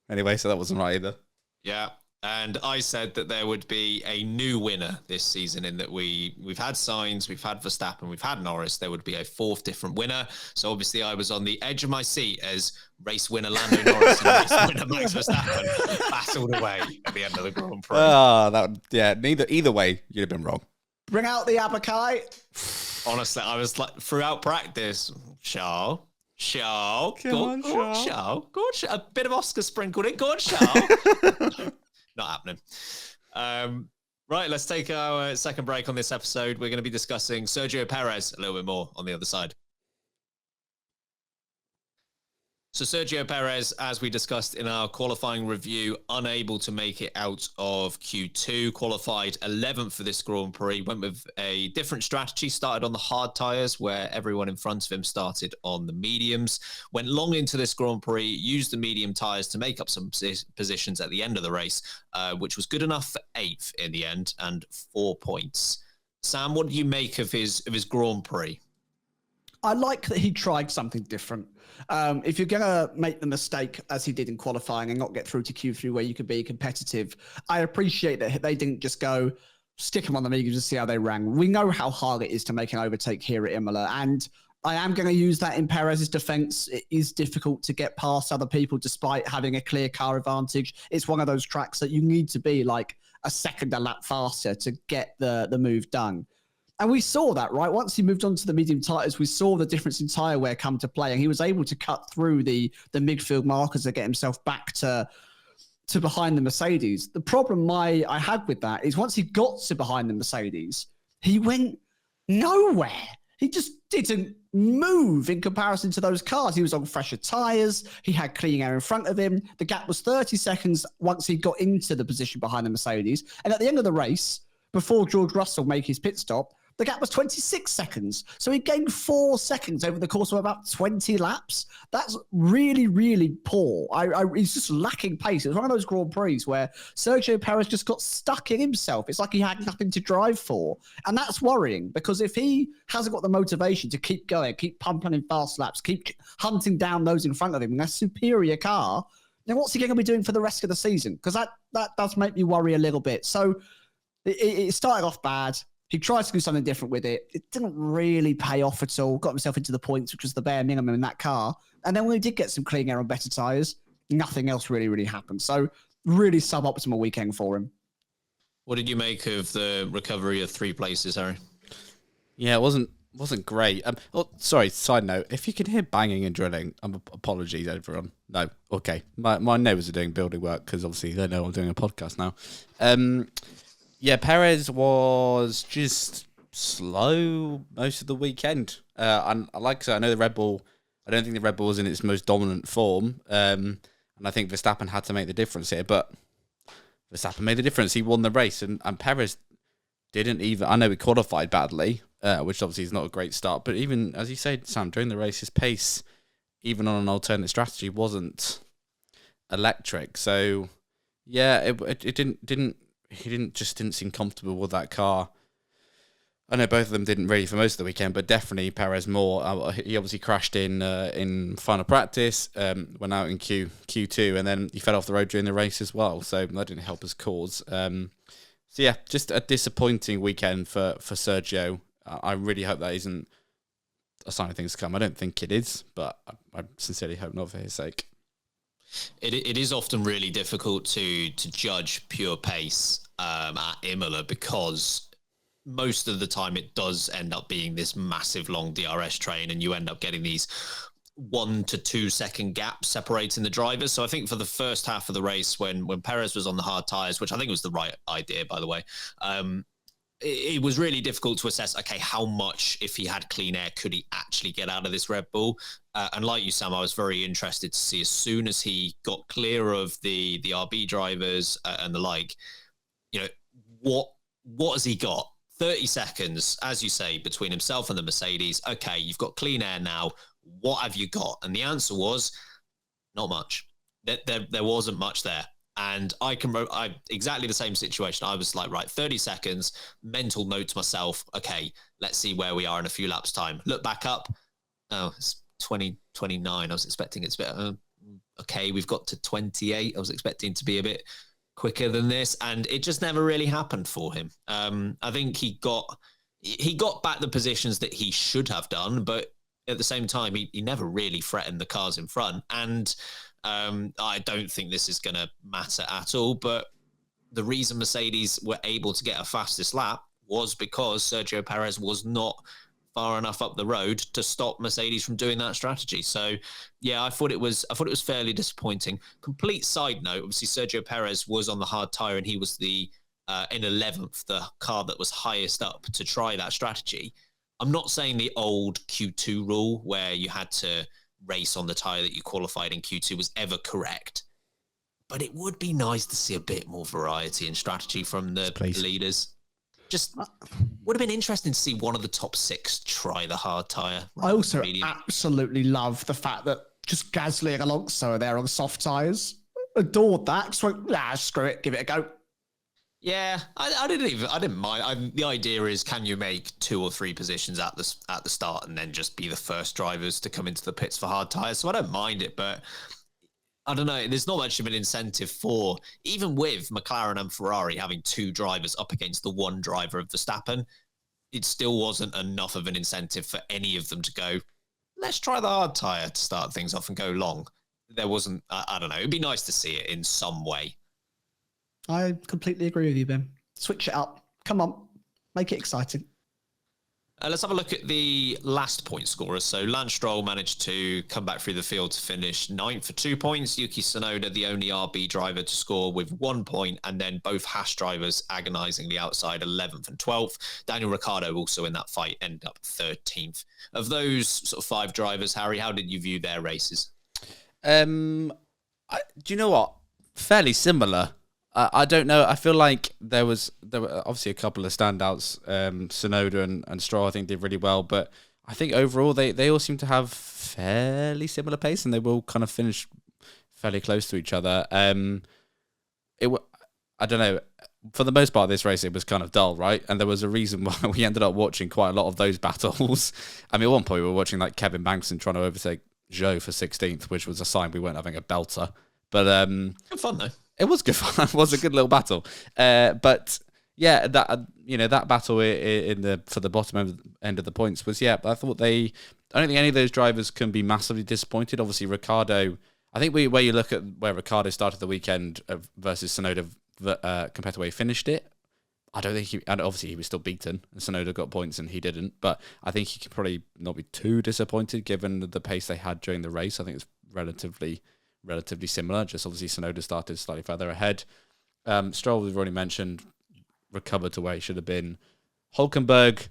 Anyway, so that wasn't right either. Yeah. And I said that there would be a new winner this season in that we've had Sainz, we've had Verstappen, we've had Norris. There would be a fourth different winner. So obviously I was on the edge of my seat as race winner Lando Norris and race winner Max Verstappen battled away at the end of the Grand Prix. Either way, you'd have been wrong. Bring out the Abakai. Honestly, I was like, throughout practice, Charles. Go on, Charles. A bit of Oscar sprinkled in. Go on, Charles. Not happening. Right, let's take our second break on this episode. We're going to be discussing Sergio Perez a little bit more on the other side. So Sergio Perez, as we discussed in our qualifying review, unable to make it out of Q2, qualified 11th for this Grand Prix, went with a different strategy, started on the hard tyres where everyone in front of him started on the mediums, went long into this Grand Prix, used the medium tyres to make up some positions at the end of the race, which was good enough for 8th in the end and 4 points. Sam, what do you make of his Grand Prix? I like that he tried something different. If you're going to make the mistake, as he did in qualifying, and not get through to Q3 where you could be competitive, I appreciate that they didn't just go, stick him on the mediums and see how they rang. We know how hard it is to make an overtake here at Imola, and I am going to use that in Perez's defense. It is difficult to get past other people despite having a clear car advantage. It's one of those tracks that you need to be like a second a lap faster to get the move done. And we saw that, right? Once he moved on to the medium tyres, we saw the difference in tyre wear come to play, and he was able to cut through the midfield markers to get himself back to behind the Mercedes. The problem I had with that is once he got to behind the Mercedes, he went nowhere. He just didn't move in comparison to those cars. He was on fresher tyres. He had clean air in front of him. The gap was 30 seconds once he got into the position behind the Mercedes. And at the end of the race, before George Russell made his pit stop, the gap was 26 seconds. So he gained 4 seconds over the course of about 20 laps. That's really, really poor. He's just lacking pace. It was one of those Grand Prix where Sergio Perez just got stuck in himself. It's like he had nothing to drive for. And that's worrying because if he hasn't got the motivation to keep going, keep pumping in fast laps, keep hunting down those in front of him in a superior car, then what's he going to be doing for the rest of the season? Because that does make me worry a little bit. So it started off bad. He tried to do something different with it. It didn't really pay off at all. Got himself into the points, which was the bare minimum in that car. And then when he did get some clean air on better tyres, nothing else really happened. So really suboptimal weekend for him. What did you make of the recovery of 3 places, Harry? Yeah, it wasn't great. Sorry, side note. If you can hear banging and drilling, apologies, everyone. No, okay. My neighbours are doing building work because obviously they know I'm doing a podcast now. Yeah, Perez was just slow most of the weekend. And like I said, I know the Red Bull, I don't think the Red Bull was in its most dominant form. And And I think Verstappen had to make the difference here, but Verstappen made the difference. He won the race, and Perez didn't even... I know he qualified badly, which obviously is not a great start, but even, as you said, Sam, during the race, his pace, even on an alternate strategy, wasn't electric. So, yeah, it didn't seem comfortable with that car. I know both of them didn't really for most of the weekend, but definitely Perez more. He obviously crashed in final practice, went out in Q2, and then he fell off the road during the race as well. So that didn't help his cause. So yeah, just a disappointing weekend for Sergio. I really hope that isn't a sign of things to come. I don't think it is, but I sincerely hope not for his sake. It is often really difficult to judge pure pace at Imola because most of the time it does end up being this massive long DRS train, and you end up getting these 1 to 2 second gaps separating the drivers. So I think for the first half of the race, when Perez was on the hard tyres, which I think was the right idea, by the way, it was really difficult to assess, okay, how much, if he had clean air, could he actually get out of this Red Bull? And like you, Sam, I was very interested to see, as soon as he got clear of the RB drivers and the like, you know, what has he got? 30 seconds, as you say, between himself and the Mercedes. Okay, you've got clean air now. What have you got? And the answer was not much. There wasn't much there. And I exactly the same situation. I was like, right, 30 seconds, mental note to myself. Okay, let's see where we are in a few laps time. Look back up. Oh, it's 20:29. I was expecting it's a bit, okay, we've got to 28. I was expecting to be a bit quicker than this, and it just never really happened for him. I think he got back the positions that he should have done, but at the same time, he never really threatened the cars in front. And I don't think this is going to matter at all, but the reason Mercedes were able to get a fastest lap was because Sergio Perez was not far enough up the road to stop Mercedes from doing that strategy. So, yeah, I thought it was fairly disappointing. Complete side note: obviously, Sergio Perez was on the hard tire, and he was in 11th, the car that was highest up to try that strategy. I'm not saying the old Q2 rule where you had to race on the tire that you qualified in Q2 was ever correct, but it would be nice to see a bit more variety and strategy from the leaders. Just would have been interesting to see one of the top 6 try the hard tyre. I also absolutely love the fact that just Gasly and Alonso are there on soft tyres. Adored that. So, screw it, give it a go. Yeah, I didn't mind. The idea is, can you make 2 or 3 positions at the start and then just be the first drivers to come into the pits for hard tyres? So I don't mind it, but I don't know. There's not much of an incentive for, even with McLaren and Ferrari having 2 drivers up against the 1 driver of Verstappen, it still wasn't enough of an incentive for any of them to go, let's try the hard tyre to start things off and go long. There wasn't, I don't know. It'd be nice to see it in some way. I completely agree with you, Ben. Switch it up. Come on. Make it exciting. Let's have a look at the last point scorers. So Lance Stroll managed to come back through the field to finish 9th for 2 points. Yuki Tsunoda, the only RB driver to score with 1 point, and then both Haas drivers agonisingly outside 11th and 12th. Daniel Ricciardo also in that fight ended up 13th. Of those sort of 5 drivers, Harry, how did you view their races? Do you know what? Fairly similar. I don't know. I feel like there were obviously a couple of standouts. Tsunoda and Stroll, I think, did really well. But I think overall, they all seem to have fairly similar pace, and they will kind of finish fairly close to each other. I don't know. For the most part of this race, it was kind of dull, right? And there was a reason why we ended up watching quite a lot of those battles. I mean, at one point, we were watching like Kevin Magnussen trying to overtake Zhou for 16th, which was a sign we weren't having a belter. But good fun, though. It was good fun. It was a good little battle. But yeah, that battle for the bottom end of the points was, I thought I don't think any of those drivers can be massively disappointed. Obviously, Ricciardo, I think where you look at where Ricciardo started the weekend versus Tsunoda compared to where he finished it, I don't think and obviously he was still beaten, and Tsunoda got points and he didn't, but I think he could probably not be too disappointed given the pace they had during the race. I think it's relatively similar. Just obviously Tsunoda started slightly further ahead. Stroll, we've already mentioned, recovered to where he should have been. Hülkenberg,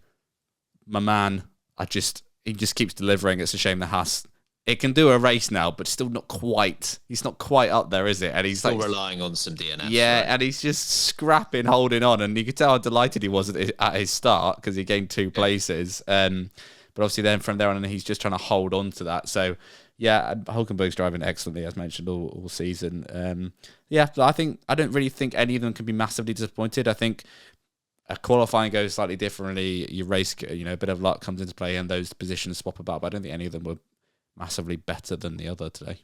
my man, he just keeps delivering. It's a shame the Haas it can do a race now, but still not quite. He's not quite up there, is it? And he's Still like relying on some DNF. yeah, right? and he's just scrapping, holding on, and you could tell how delighted he was at his start because he gained 2 places. But obviously, then from there on, he's just trying to hold on to that. So, yeah, Hulkenberg's driving excellently, as mentioned, all season. Yeah, but I don't really think any of them can be massively disappointed. I think qualifying goes slightly differently. Your race, a bit of luck comes into play, and those positions swap about. But I don't think any of them were massively better than the other today.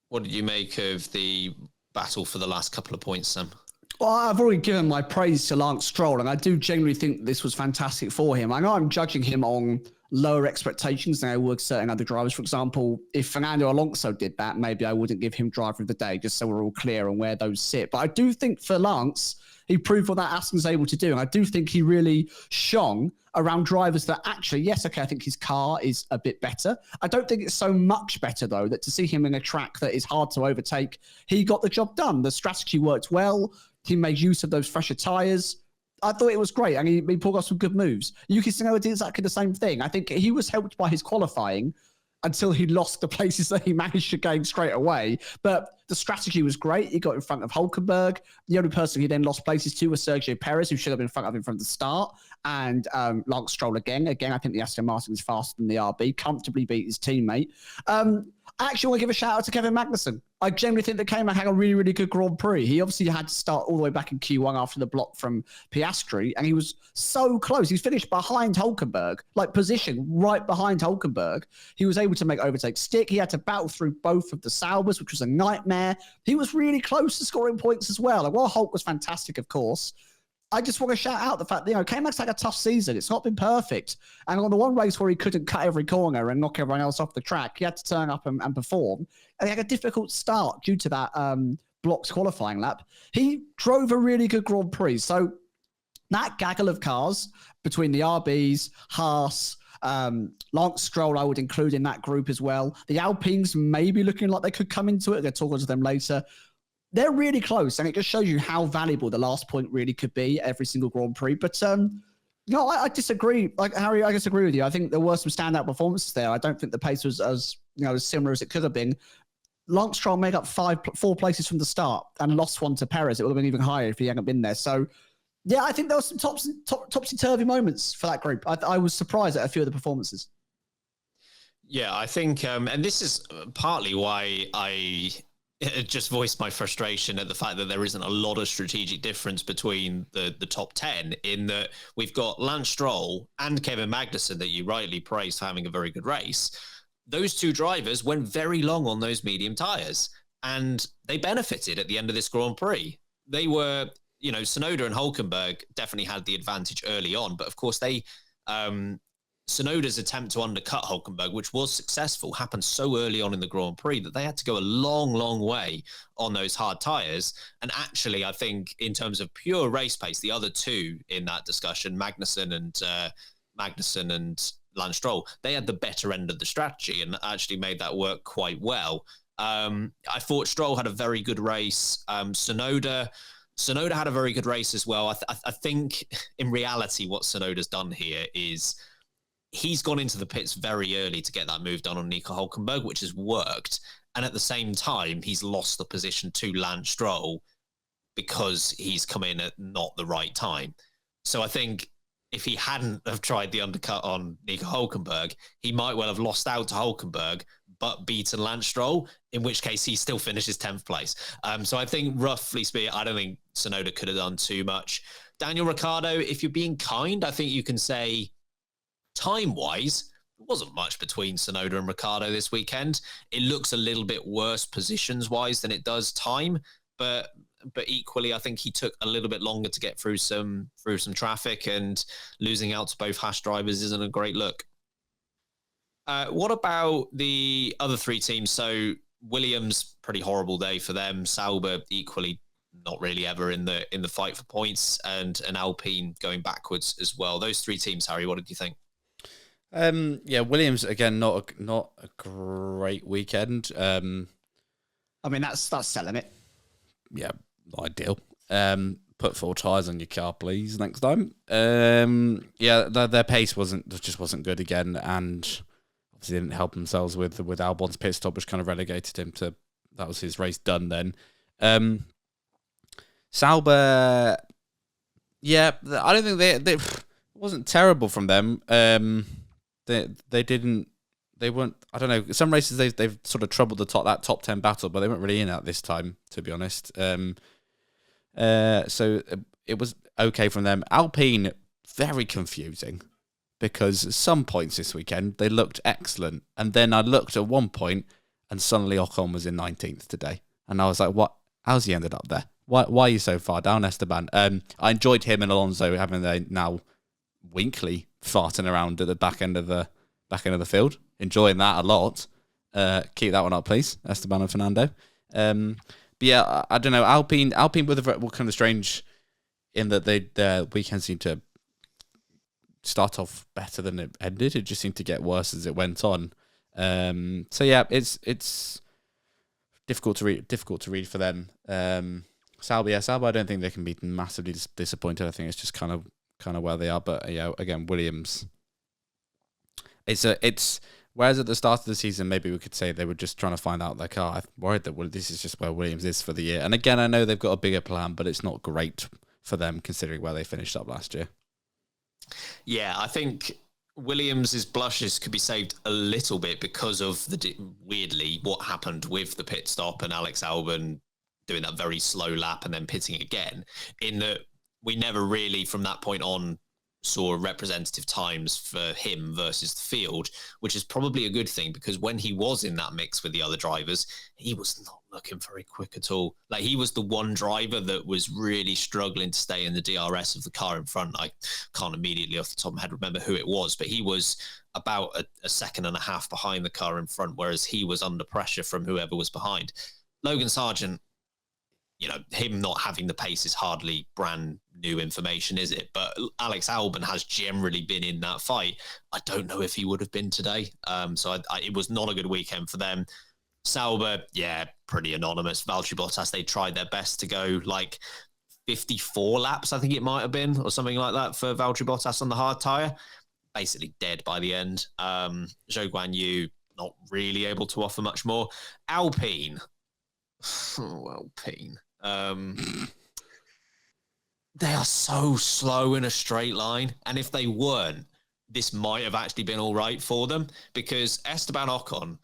What did you make of the battle for the last couple of points, Sam? Well, I've already given my praise to Lance Stroll, and I do genuinely think this was fantastic for him. I know I'm judging him on lower expectations than I would certain other drivers. For example, if Fernando Alonso did that, maybe I wouldn't give him driver of the day, just so we're all clear on where those sit. But I do think for Lance, he proved what that Aston's able to do. And I do think he really shone around drivers that actually, yes, okay, I think his car is a bit better. I don't think it's so much better, though, that to see him in a track that is hard to overtake, he got the job done. The strategy worked well. He made use of those fresher tyres. I thought it was great, and he pulled off some good moves. Yuki Tsunoda did exactly the same thing. I think he was helped by his qualifying until he lost the places that he managed to gain straight away. But the strategy was great. He got in front of Hulkenberg. The only person he then lost places to was Sergio Perez, who should have been in front of him from the start. And Lance Stroll again. Again, I think the Aston Martin is faster than the RB. Comfortably beat his teammate. I actually want to give a shout out to Kevin Magnussen. I genuinely think that K-Mag had a really, really good Grand Prix. He obviously had to start all the way back in Q1 after the block from Piastri, and he was so close. He's finished behind Hulkenberg, like position right behind Hulkenberg. He was able to make overtake stick. He had to battle through both of the Saubers, which was a nightmare. He was really close to scoring points as well. Like, while Hulk was fantastic, of course, I just want to shout out the fact that, K-Mag's had a tough season. It's not been perfect. And on the one race where he couldn't cut every corner and knock everyone else off the track, he had to turn up and perform. And he had a difficult start due to that blocked qualifying lap. He drove a really good Grand Prix. So that gaggle of cars between the RBs, Haas, Lance Stroll, I would include in that group as well. The Alpines may be looking like they could come into it. We'll talk to them later. They're really close, and it just shows you how valuable the last point really could be every single Grand Prix. But, I disagree. Like, Harry, I disagree with you. I think there were some standout performances there. I don't think the pace was as similar as it could have been. Lance Stroll made up 4 places from the start and lost one to Perez. It would have been even higher if he hadn't been there. So, yeah, I think there were some topsy-turvy moments for that group. I was surprised at a few of the performances. Yeah, I think, and this is partly why I just voiced my frustration at the fact that there isn't a lot of strategic difference between the top 10, in that we've got Lance Stroll and Kevin Magnussen that you rightly praised for having a very good race. Those 2 drivers went very long on those medium tyres, and they benefited at the end of this Grand Prix. They were, Tsunoda and Hulkenberg definitely had the advantage early on, but of course Tsunoda's attempt to undercut Hulkenberg, which was successful, happened so early on in the Grand Prix that they had to go a long, long way on those hard tyres. And actually, I think in terms of pure race pace, the other 2 in that discussion, Magnussen and Lance Stroll, they had the better end of the strategy and actually made that work quite well. I thought Stroll had a very good race. Tsunoda had a very good race as well. I think in reality, what Tsunoda's done here is he's gone into the pits very early to get that move done on Nico Hulkenberg, which has worked. And at the same time, he's lost the position to Lance Stroll because he's come in at not the right time. So I think if he hadn't have tried the undercut on Nico Hulkenberg, he might well have lost out to Hulkenberg, but beaten Lance Stroll, in which case he still finishes 10th place. So I think, roughly speaking, I don't think Tsunoda could have done too much. Daniel Ricciardo, if you're being kind, I think you can say, time-wise, there wasn't much between Tsunoda and Ricciardo this weekend. It looks a little bit worse positions-wise than it does time, but equally, I think he took a little bit longer to get through some traffic, and losing out to both Haas drivers isn't a great look. What about the other 3 teams? So Williams, pretty horrible day for them. Sauber, equally not really ever in the fight for points, and an Alpine going backwards as well. Those 3 teams, Harry, what did you think? Williams again, not a great weekend. I mean, that's selling it. Yeah, not ideal. Put 4 tyres on your car, please, next time. Their pace wasn't good again, and They didn't help themselves with Albon's pit stop, which kind of relegated him to, that was his race done then. Sauber, yeah, I don't think they it wasn't terrible from them. They weren't, I don't know, some races they've sort of troubled that top 10 battle, but they weren't really in that this time, to be honest. So it was okay from them. Alpine, very confusing, because at some points this weekend they looked excellent, and then I looked at one point and suddenly Ocon was in 19th today, and I was like, what? How's he ended up there? Why are you so far down, Esteban? I enjoyed him and Alonso having their now Winkley farting around at the back end of the field. Enjoying that a lot. Keep that one up, please, Esteban and Fernando. But yeah, I don't know. Alpine were kind of strange in that their weekend seemed to start off better than it ended. It just seemed to get worse as it went on. So yeah, it's difficult to read for them. Sauber, I don't think they can be massively disappointed. I think it's just kind of where they are. But yeah, again, Williams. It's whereas at the start of the season, maybe we could say they were just trying to find out their car. I'm worried that this is just where Williams is for the year. And again, I know they've got a bigger plan, but it's not great for them considering where they finished up last year. Yeah, I think Williams' blushes could be saved a little bit because of weirdly what happened with the pit stop and Alex Albon doing that very slow lap and then pitting again, in that we never really from that point on saw representative times for him versus the field, which is probably a good thing, because when he was in that mix with the other drivers, he was not looking very quick at all. Like, he was the one driver that was really struggling to stay in the DRS of the car in front. I can't immediately off the top of my head remember who it was, but he was about a second and a half behind the car in front, whereas he was under pressure from whoever was behind. Logan Sargent, you know, him not having the pace is hardly brand new information, is it? But Alex Albon has generally been in that fight. I don't know if he would have been today. So it was not a good weekend for them. Sauber, yeah, pretty anonymous. Valtteri Bottas, they tried their best to go like 54 laps, I think it might have been, or something like that for Valtteri Bottas on the hard tyre. Basically dead by the end. Zhou Guanyu, not really able to offer much more. Alpine. Alpine. They are so slow in a straight line, and if they weren't, this might have actually been all right for them, because Esteban Ocon,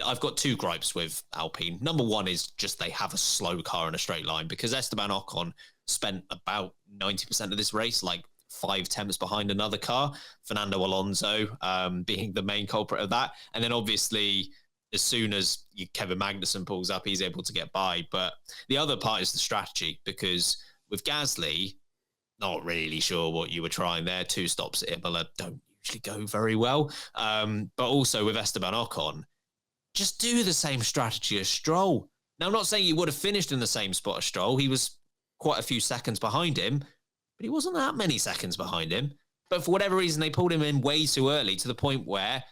I've got two gripes with Alpine. Number one is just they have a slow car in a straight line, because Esteban Ocon spent about 90% of this race like 5 tenths behind another car, Fernando Alonso being the main culprit of that. And then obviously as soon as Kevin Magnussen pulls up, he's able to get by. But the other part is the strategy, because with Gasly, not really sure what you were trying there. 2 stops at Imola don't usually go very well. But also with Esteban Ocon, just do the same strategy as Stroll. Now, I'm not saying he would have finished in the same spot as Stroll. He was quite a few seconds behind him, but he wasn't that many seconds behind him. But for whatever reason, they pulled him in way too early, to the point where,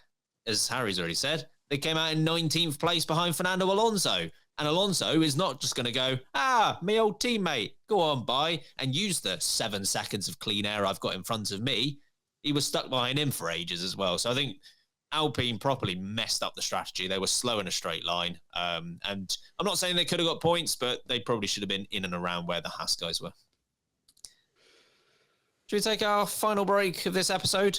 as Harry's already said, they came out in 19th place behind Fernando Alonso. And Alonso is not just going to go, me old teammate, go on by and use the 7 seconds of clean air I've got in front of me. He was stuck behind him for ages as well. So I think Alpine properly messed up the strategy. They were slow in a straight line. And I'm not saying they could have got points, but they probably should have been in and around where the Haas guys were. Should we take our final break of this episode?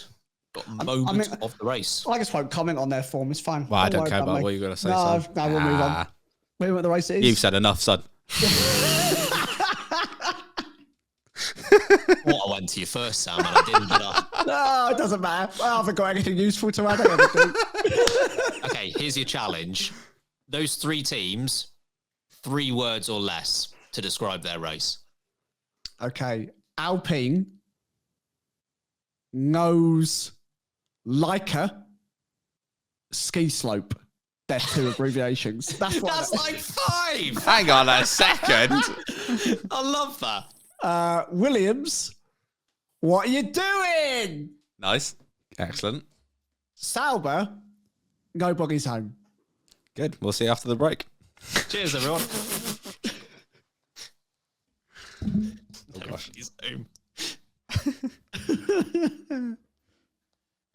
Got moment of the race. I just won't comment on their form. It's fine. Well, I don't care about what you're going to say, son. No, we'll move on. Move what the race is. You've said enough, son. Well, I went to you first, Sam, and I didn't get up. No, it doesn't matter. I haven't got anything useful to add. Okay, here's your challenge. Those 3 teams, 3 words or less to describe their race. Okay. Alpine, nose, Leica, ski slope. They're 2 abbreviations. That's like 5. Hang on a second. I love that. Williams, what are you doing? Nice. Excellent. Sauber, nobody's home. Good. We'll see you after the break. Cheers, everyone. Oh, gosh. Nobody's home.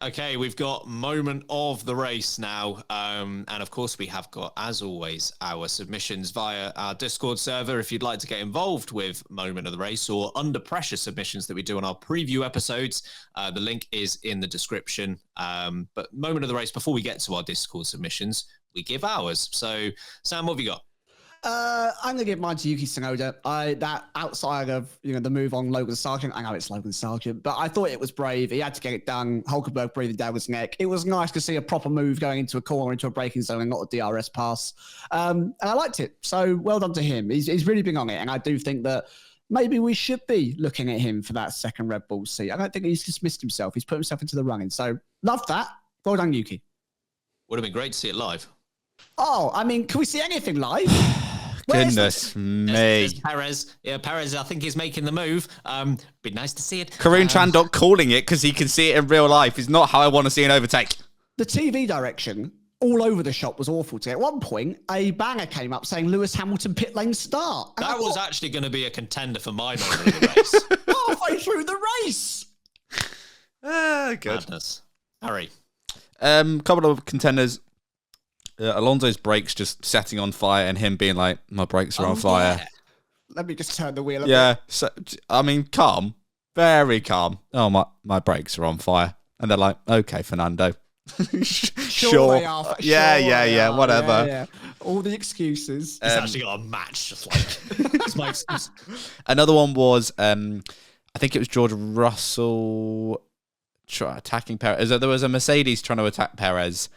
Okay, we've got moment of the race now. And of course, we have got, as always, our submissions via our Discord server. If you'd like to get involved with moment of the race or under pressure submissions that we do on our preview episodes, the link is in the description. But moment of the race, before we get to our Discord submissions, we give ours. So, Sam, what have you got? I'm gonna give mine to Yuki Tsunoda. That outside of the move on Logan Sargent, I know it's Logan Sargent, but I thought it was brave. He had to get it done. Hulkenberg breathing down his neck. It was nice to see a proper move going into a corner, into a braking zone, and not a DRS pass. And I liked it. So well done to him. He's really been on it, and I do think that maybe we should be looking at him for that second Red Bull seat. I don't think he's dismissed himself. He's put himself into the running. So love that. Well done, Yuki. Would have been great to see it live. Oh, I mean, can we see anything live? Goodness me. There's Perez. Yeah, Perez, I think he's making the move. Be nice to see it. Karun Chandok calling it because he can see it in real life is not how I want to see an overtake. The TV direction all over the shop was awful today. At one point, a banner came up saying Lewis Hamilton pit lane start. And that was actually going to be a contender for my moment of the race. halfway through the race. Good. Madness. Harry. Couple of contenders. Alonso's brakes just setting on fire and him being like, my brakes are on fire. Yeah. Let me just turn the wheel a bit. So, I mean, calm. Very calm. Oh, my brakes are on fire. And they're like, okay, Fernando. Sure they are. Yeah, whatever. Yeah. All the excuses. He's actually got a match, just like, it's my excuse. Another one was, I think it was George Russell attacking Perez. There was a Mercedes trying to attack Perez.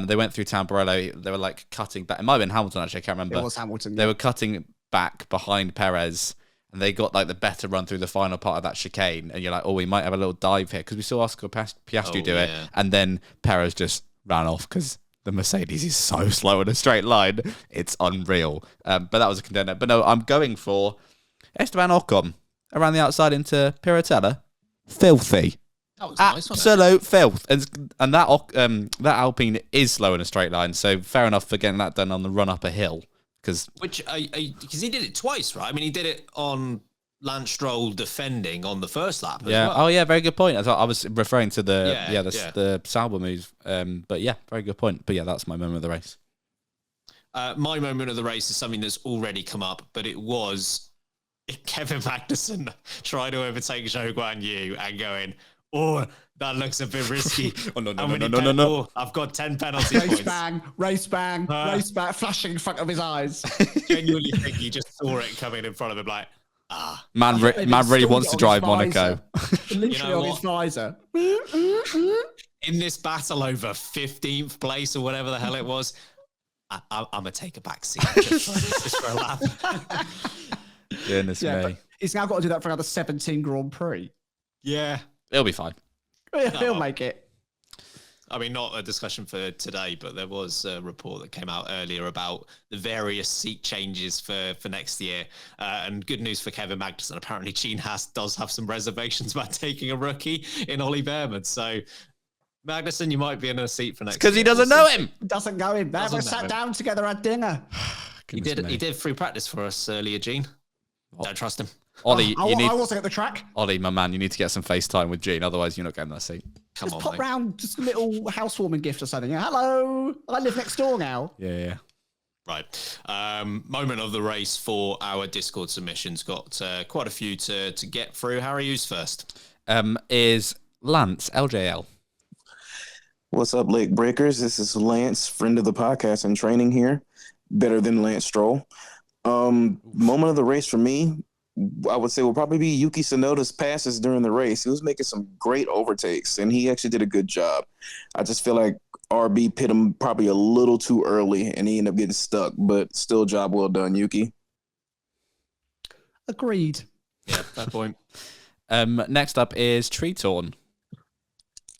They went through Tamburello. They were like cutting back. It might have been Hamilton, actually. I can't remember. It was Hamilton. They were cutting back behind Perez, and they got like the better run through the final part of that chicane. And you're like, oh, we might have a little dive here because we saw Oscar Piastri do it, and then Perez just ran off because the Mercedes is so slow in a straight line. It's unreal. But that was a contender. But no, I'm going for Esteban Ocon around the outside into Piratella. Filthy. That was nice, absolute filth, and that Alpine is slow in a straight line, so fair enough for getting that done on the run up a hill. Because he did it twice, right? I mean, he did it on Lance Stroll defending on the first lap. Yeah. Well. Oh yeah, very good point. I was referring to the Sauber move. But yeah, very good point. But yeah, that's my moment of the race. My moment of the race is something that's already come up, but it was Kevin Magnussen trying to overtake Zhou Guan Yu and going, oh, that looks a bit risky. No. I've got 10 penalty points. Race bang, flashing in front of his eyes. Genuinely think he just saw it coming in front of him like, Man really wants to drive Monaco. Literally on his visor. In this battle over 15th place or whatever the hell it was, I'm going to take a back seat just for a lap. Goodness me. He's now got to do that for another 17 Grand Prix. Yeah. It'll be fine. He'll make it. I mean, not a discussion for today, but there was a report that came out earlier about the various seat changes for next year. And good news for Kevin Magnussen. Apparently, Gene Haas does have some reservations about taking a rookie in Ollie Behrman. So, Magnussen, you might be in a seat for next year. Because he doesn't know him. Doesn't know him. They haven't sat down together at dinner. He did free practice for us earlier, Gene. Don't trust him. Ollie, I wasn't at the track. Ollie, my man, you need to get some FaceTime with Gene, otherwise you're not getting that seat. Just pop round, just a little housewarming gift or something. Hello, I live next door now. Yeah. Right. Moment of the race for our Discord submissions. Got quite a few to get through. Harry, who's first? Is Lance, LJL. What's up, Lake Breakers? This is Lance, friend of the podcast and training here. Better than Lance Stroll. Moment of the race for me, I would say, will probably be Yuki Tsunoda's passes during the race. He was making some great overtakes, and he actually did a good job. I just feel like RB pit him probably a little too early, and he ended up getting stuck, but still job well done, Yuki. Agreed. Yeah, fair point. Next up is Treetorn.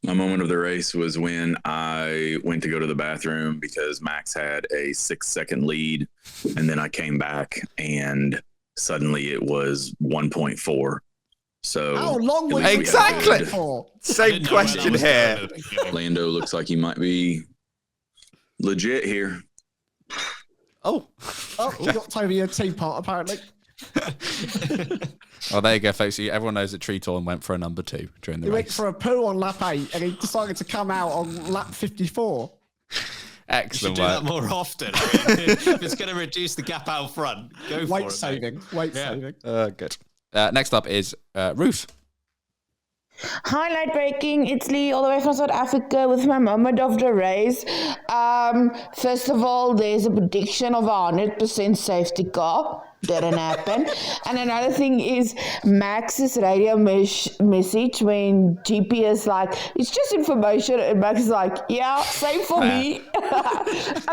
My moment of the race was when I went to go to the bathroom because Max had a 6-second lead, and then I came back and suddenly it was 1.4. So how long was exactly same question here. Lando looks like he might be legit here. Oh, he got Toby a teapot apparently. Well, there you go, folks. Everyone knows that Treatorn went for a number 2 during the He race. went for a poo on lap 8 and he decided to come out on lap 54. You should Excellent do work. that more often. I mean, if it's going to reduce the gap out front, go for Weight it. saving. Weight saving. Good. Next up is Ruth. Highlight breaking, it's Lee all the way from South Africa with my moment of the race. First of all, there's a prediction of 100% safety car. Didn't happen. And another thing is Max's radio message when GP is like, it's just information, and Max is like, yeah, same for me.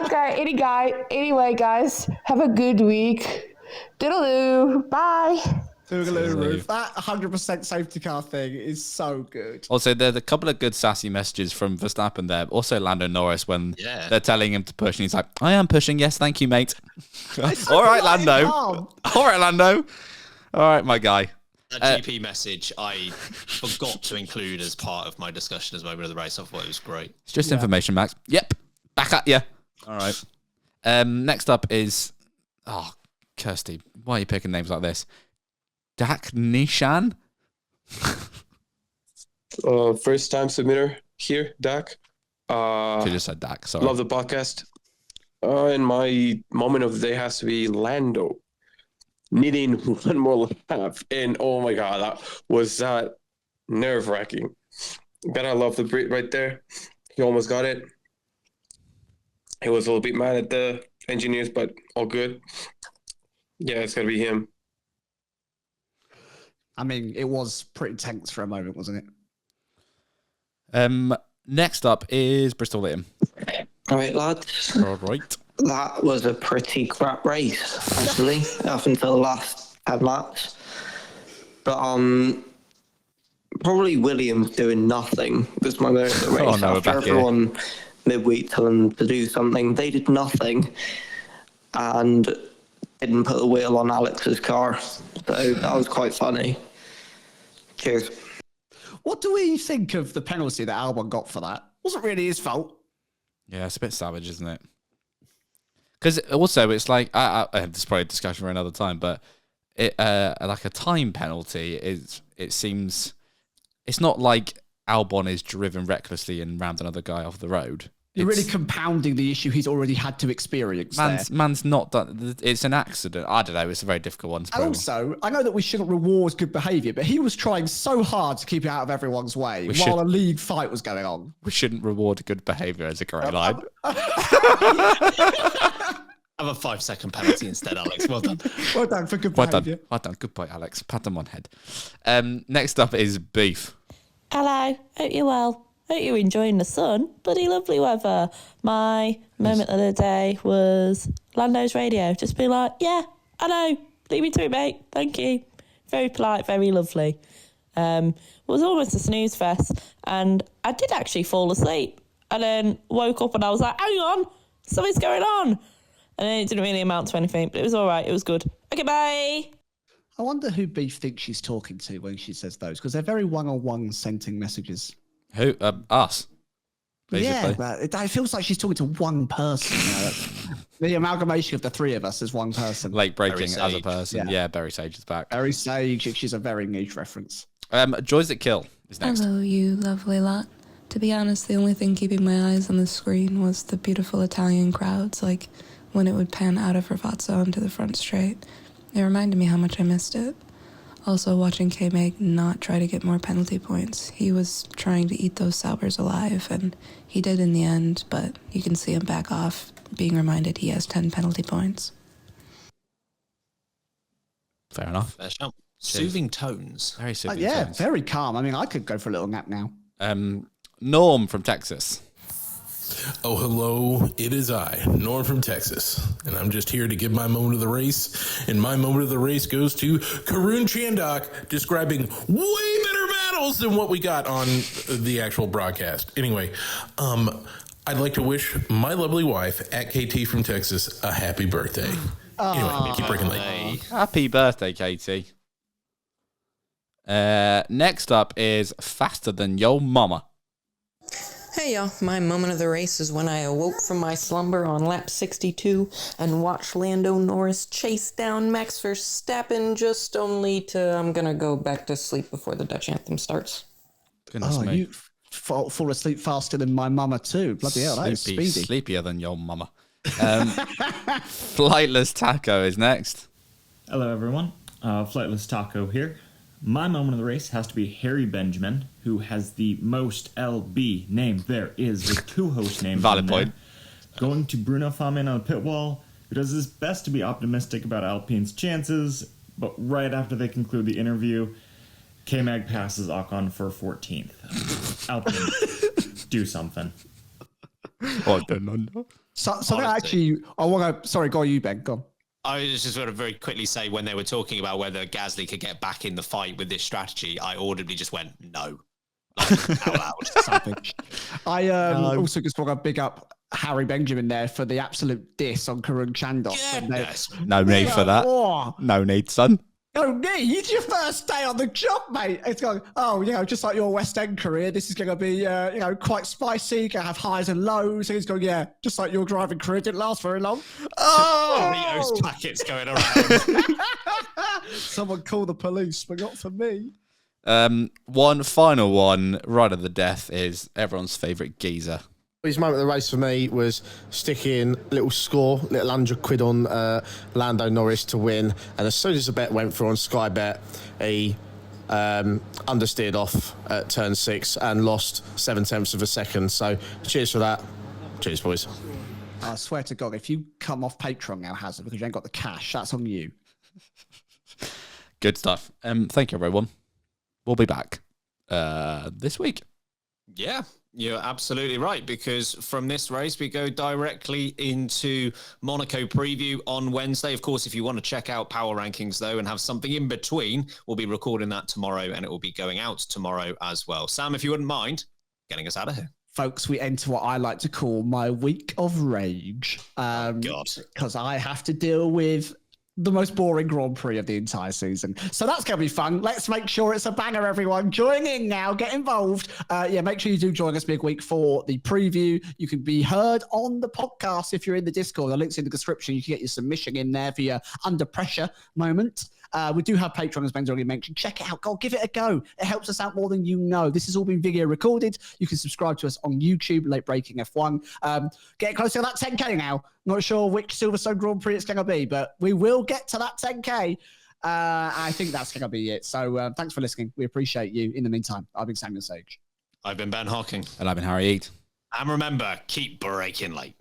Okay, anyway, guys, have a good week. Diddle-doo. Bye. Toodaloo, Ruth. That 100% safety car thing is so good. Also, there's a couple of good sassy messages from Verstappen there. Also, Lando Norris when they're telling him to push, and he's like, I am pushing. Yes, thank you, mate. All right, Lando. All right, Lando. All right, my guy. That GP message I forgot to include as part of my discussion as moment of the race. I thought it was great. It's just information, Max. Yep. Back at you. All right. Next up is... Oh, Kirsty, why are you picking names like this? Dak Nishan? First time submitter here, Dak. She just said Dak, sorry. Love the podcast. And my moment of the day has to be Lando needing one more lap. And oh my God, that was nerve-wracking. Gotta love the Brit right there. He almost got it. He was a little bit mad at the engineers, but all good. Yeah, it's gotta be him. I mean, it was pretty tense for a moment, wasn't it? Next up is Bristol Liam. All right, lads. All right. That was a pretty crap race, actually, up until the last 10 laps. But probably Williams doing nothing was my moment of the race. Oh, no, After everyone midweek telling them to do something, they did nothing and didn't put the wheel on Alex's car. So that was quite funny. Cheers. What do we think of the penalty that Albon got for that? Wasn't really his fault. Yeah, it's a bit savage, isn't it? Because also, it's like, I this is probably a discussion for another time, but it like a time penalty, it seems, it's not like Albon is driven recklessly and rammed another guy off the road. You're really compounding the issue he's already had to experience. Man's not done. It's an accident. I don't know. It's a very difficult one. And also, I know that we shouldn't reward good behaviour, but he was trying so hard to keep it out of everyone's way while a league fight was going on. We shouldn't reward good behaviour as a great line. Have a 5-second penalty instead, Alex. Well done. Well done for good behaviour. Well done. Good boy, Alex. Pat him on head. Next up is Beef. Hello, hope you're well. Hope you're enjoying the sun. Bloody lovely weather. My moment of the day was Lando's radio. Just be like, yeah, I know. Leave me to it, mate. Thank you. Very polite, very lovely. It was almost a snooze fest. And I did actually fall asleep. And then woke up and I was like, hang on, something's going on. And then it didn't really amount to anything, but it was all right. It was good. Okay, bye. I wonder who Beef thinks she's talking to when she says those, because they're very one-on-one sending messages. Who? Us. Basically. Yeah, but it feels like she's talking to one person. The amalgamation of the three of us is one person. Late breaking as a person. Yeah, Berry Sage is back. Berry Sage, she's a very niche reference. Joys That Kill is next. Hello, you lovely lot. To be honest, the only thing keeping my eyes on the screen was the beautiful Italian crowds, like when it would pan out of Ravazza onto the front straight. It reminded me how much I missed it. Also, watching K-Meg not try to get more penalty points. He was trying to eat those Saubers alive, and he did in the end, but you can see him back off, being reminded he has 10 penalty points. Fair enough. Fair shout. Soothing tones. Very soothing tones. Very calm. I mean, I could go for a little nap now. Norm from Texas. Oh, hello. It is I, Norm from Texas, and I'm just here to give my moment of the race. And my moment of the race goes to Karun Chandok, describing way better battles than what we got on the actual broadcast. Anyway, I'd like to wish my lovely wife, at KT from Texas, a happy birthday. Anyway, keep breaking late. Happy birthday, Katie. Next up is Faster Than Yo Mama. Hey y'all, my moment of the race is when I awoke from my slumber on lap 62 and watched Lando Norris chase down Max Verstappen just only to, I'm gonna go back to sleep before the Dutch anthem starts. Goodness me. You fall asleep faster than my mama too. Bloody hell, that is speedy. Sleepier than your mama. Flightless Taco is next. Hello everyone, Flightless Taco here. My moment of the race has to be Harry Benjamin, who has the most LB name there is, with 2 host names. Valid point. Going to Bruno Famin on the pit wall, who does his best to be optimistic about Alpine's chances, but right after they conclude the interview, K-Mag passes Ocon for 14th. Alpine, do something. So actually, I want to. Sorry, go on, you, Ben. Go on. I was just going to very quickly say, when they were talking about whether Gasly could get back in the fight with this strategy, I audibly just went, no. Like, out loud. I also just want to big up Harry Benjamin there for the absolute diss on Karun Chandok. Yes. No need for that. No need, son. No need. It's your first day on the job, mate. It's going, just like your West End career, this is going to be, quite spicy. You're going to have highs and lows. And he's going, just like your driving career didn't last very long. Doritos packets going around. Someone call the police, but not for me. One final one, right at the death, is everyone's favourite geezer. His moment of the race for me was sticking a little score, little £100 on Lando Norris to win. And as soon as the bet went through on Sky Bet, he understeered off at turn 6 and lost 0.7 of a second. So cheers for that. Cheers, boys. I swear to God, if you come off Patreon now, Hazard, because you ain't got the cash, that's on you. Good stuff. Thank you, everyone. We'll be back this week. Yeah, you're absolutely right, because from this race, we go directly into Monaco preview on Wednesday. Of course, if you want to check out Power Rankings, though, and have something in between, we'll be recording that tomorrow, and it will be going out tomorrow as well. Sam, if you wouldn't mind getting us out of here. Folks, we enter what I like to call my week of rage. God. Because I have to deal with the most boring Grand Prix of the entire season. So that's going to be fun. Let's make sure it's a banger, everyone. Join in now. Get involved. Make sure you do join us big week for the preview. You can be heard on the podcast if you're in the Discord. The link's in the description. You can get your submission in there for your under pressure moment. We do have Patreon, as Ben's already mentioned. Check it out. Go give it a go. It helps us out more than you know. This has all been video recorded. You can subscribe to us on YouTube, Late Breaking F1. Get closer to that 10K now. Not sure which Silverstone Grand Prix it's going to be, but we will get to that 10K. I think that's going to be it. So thanks for listening. We appreciate you. In the meantime, I've been Samuel Sage. I've been Ben Hawking. And I've been Harry Eade. And remember, keep breaking late.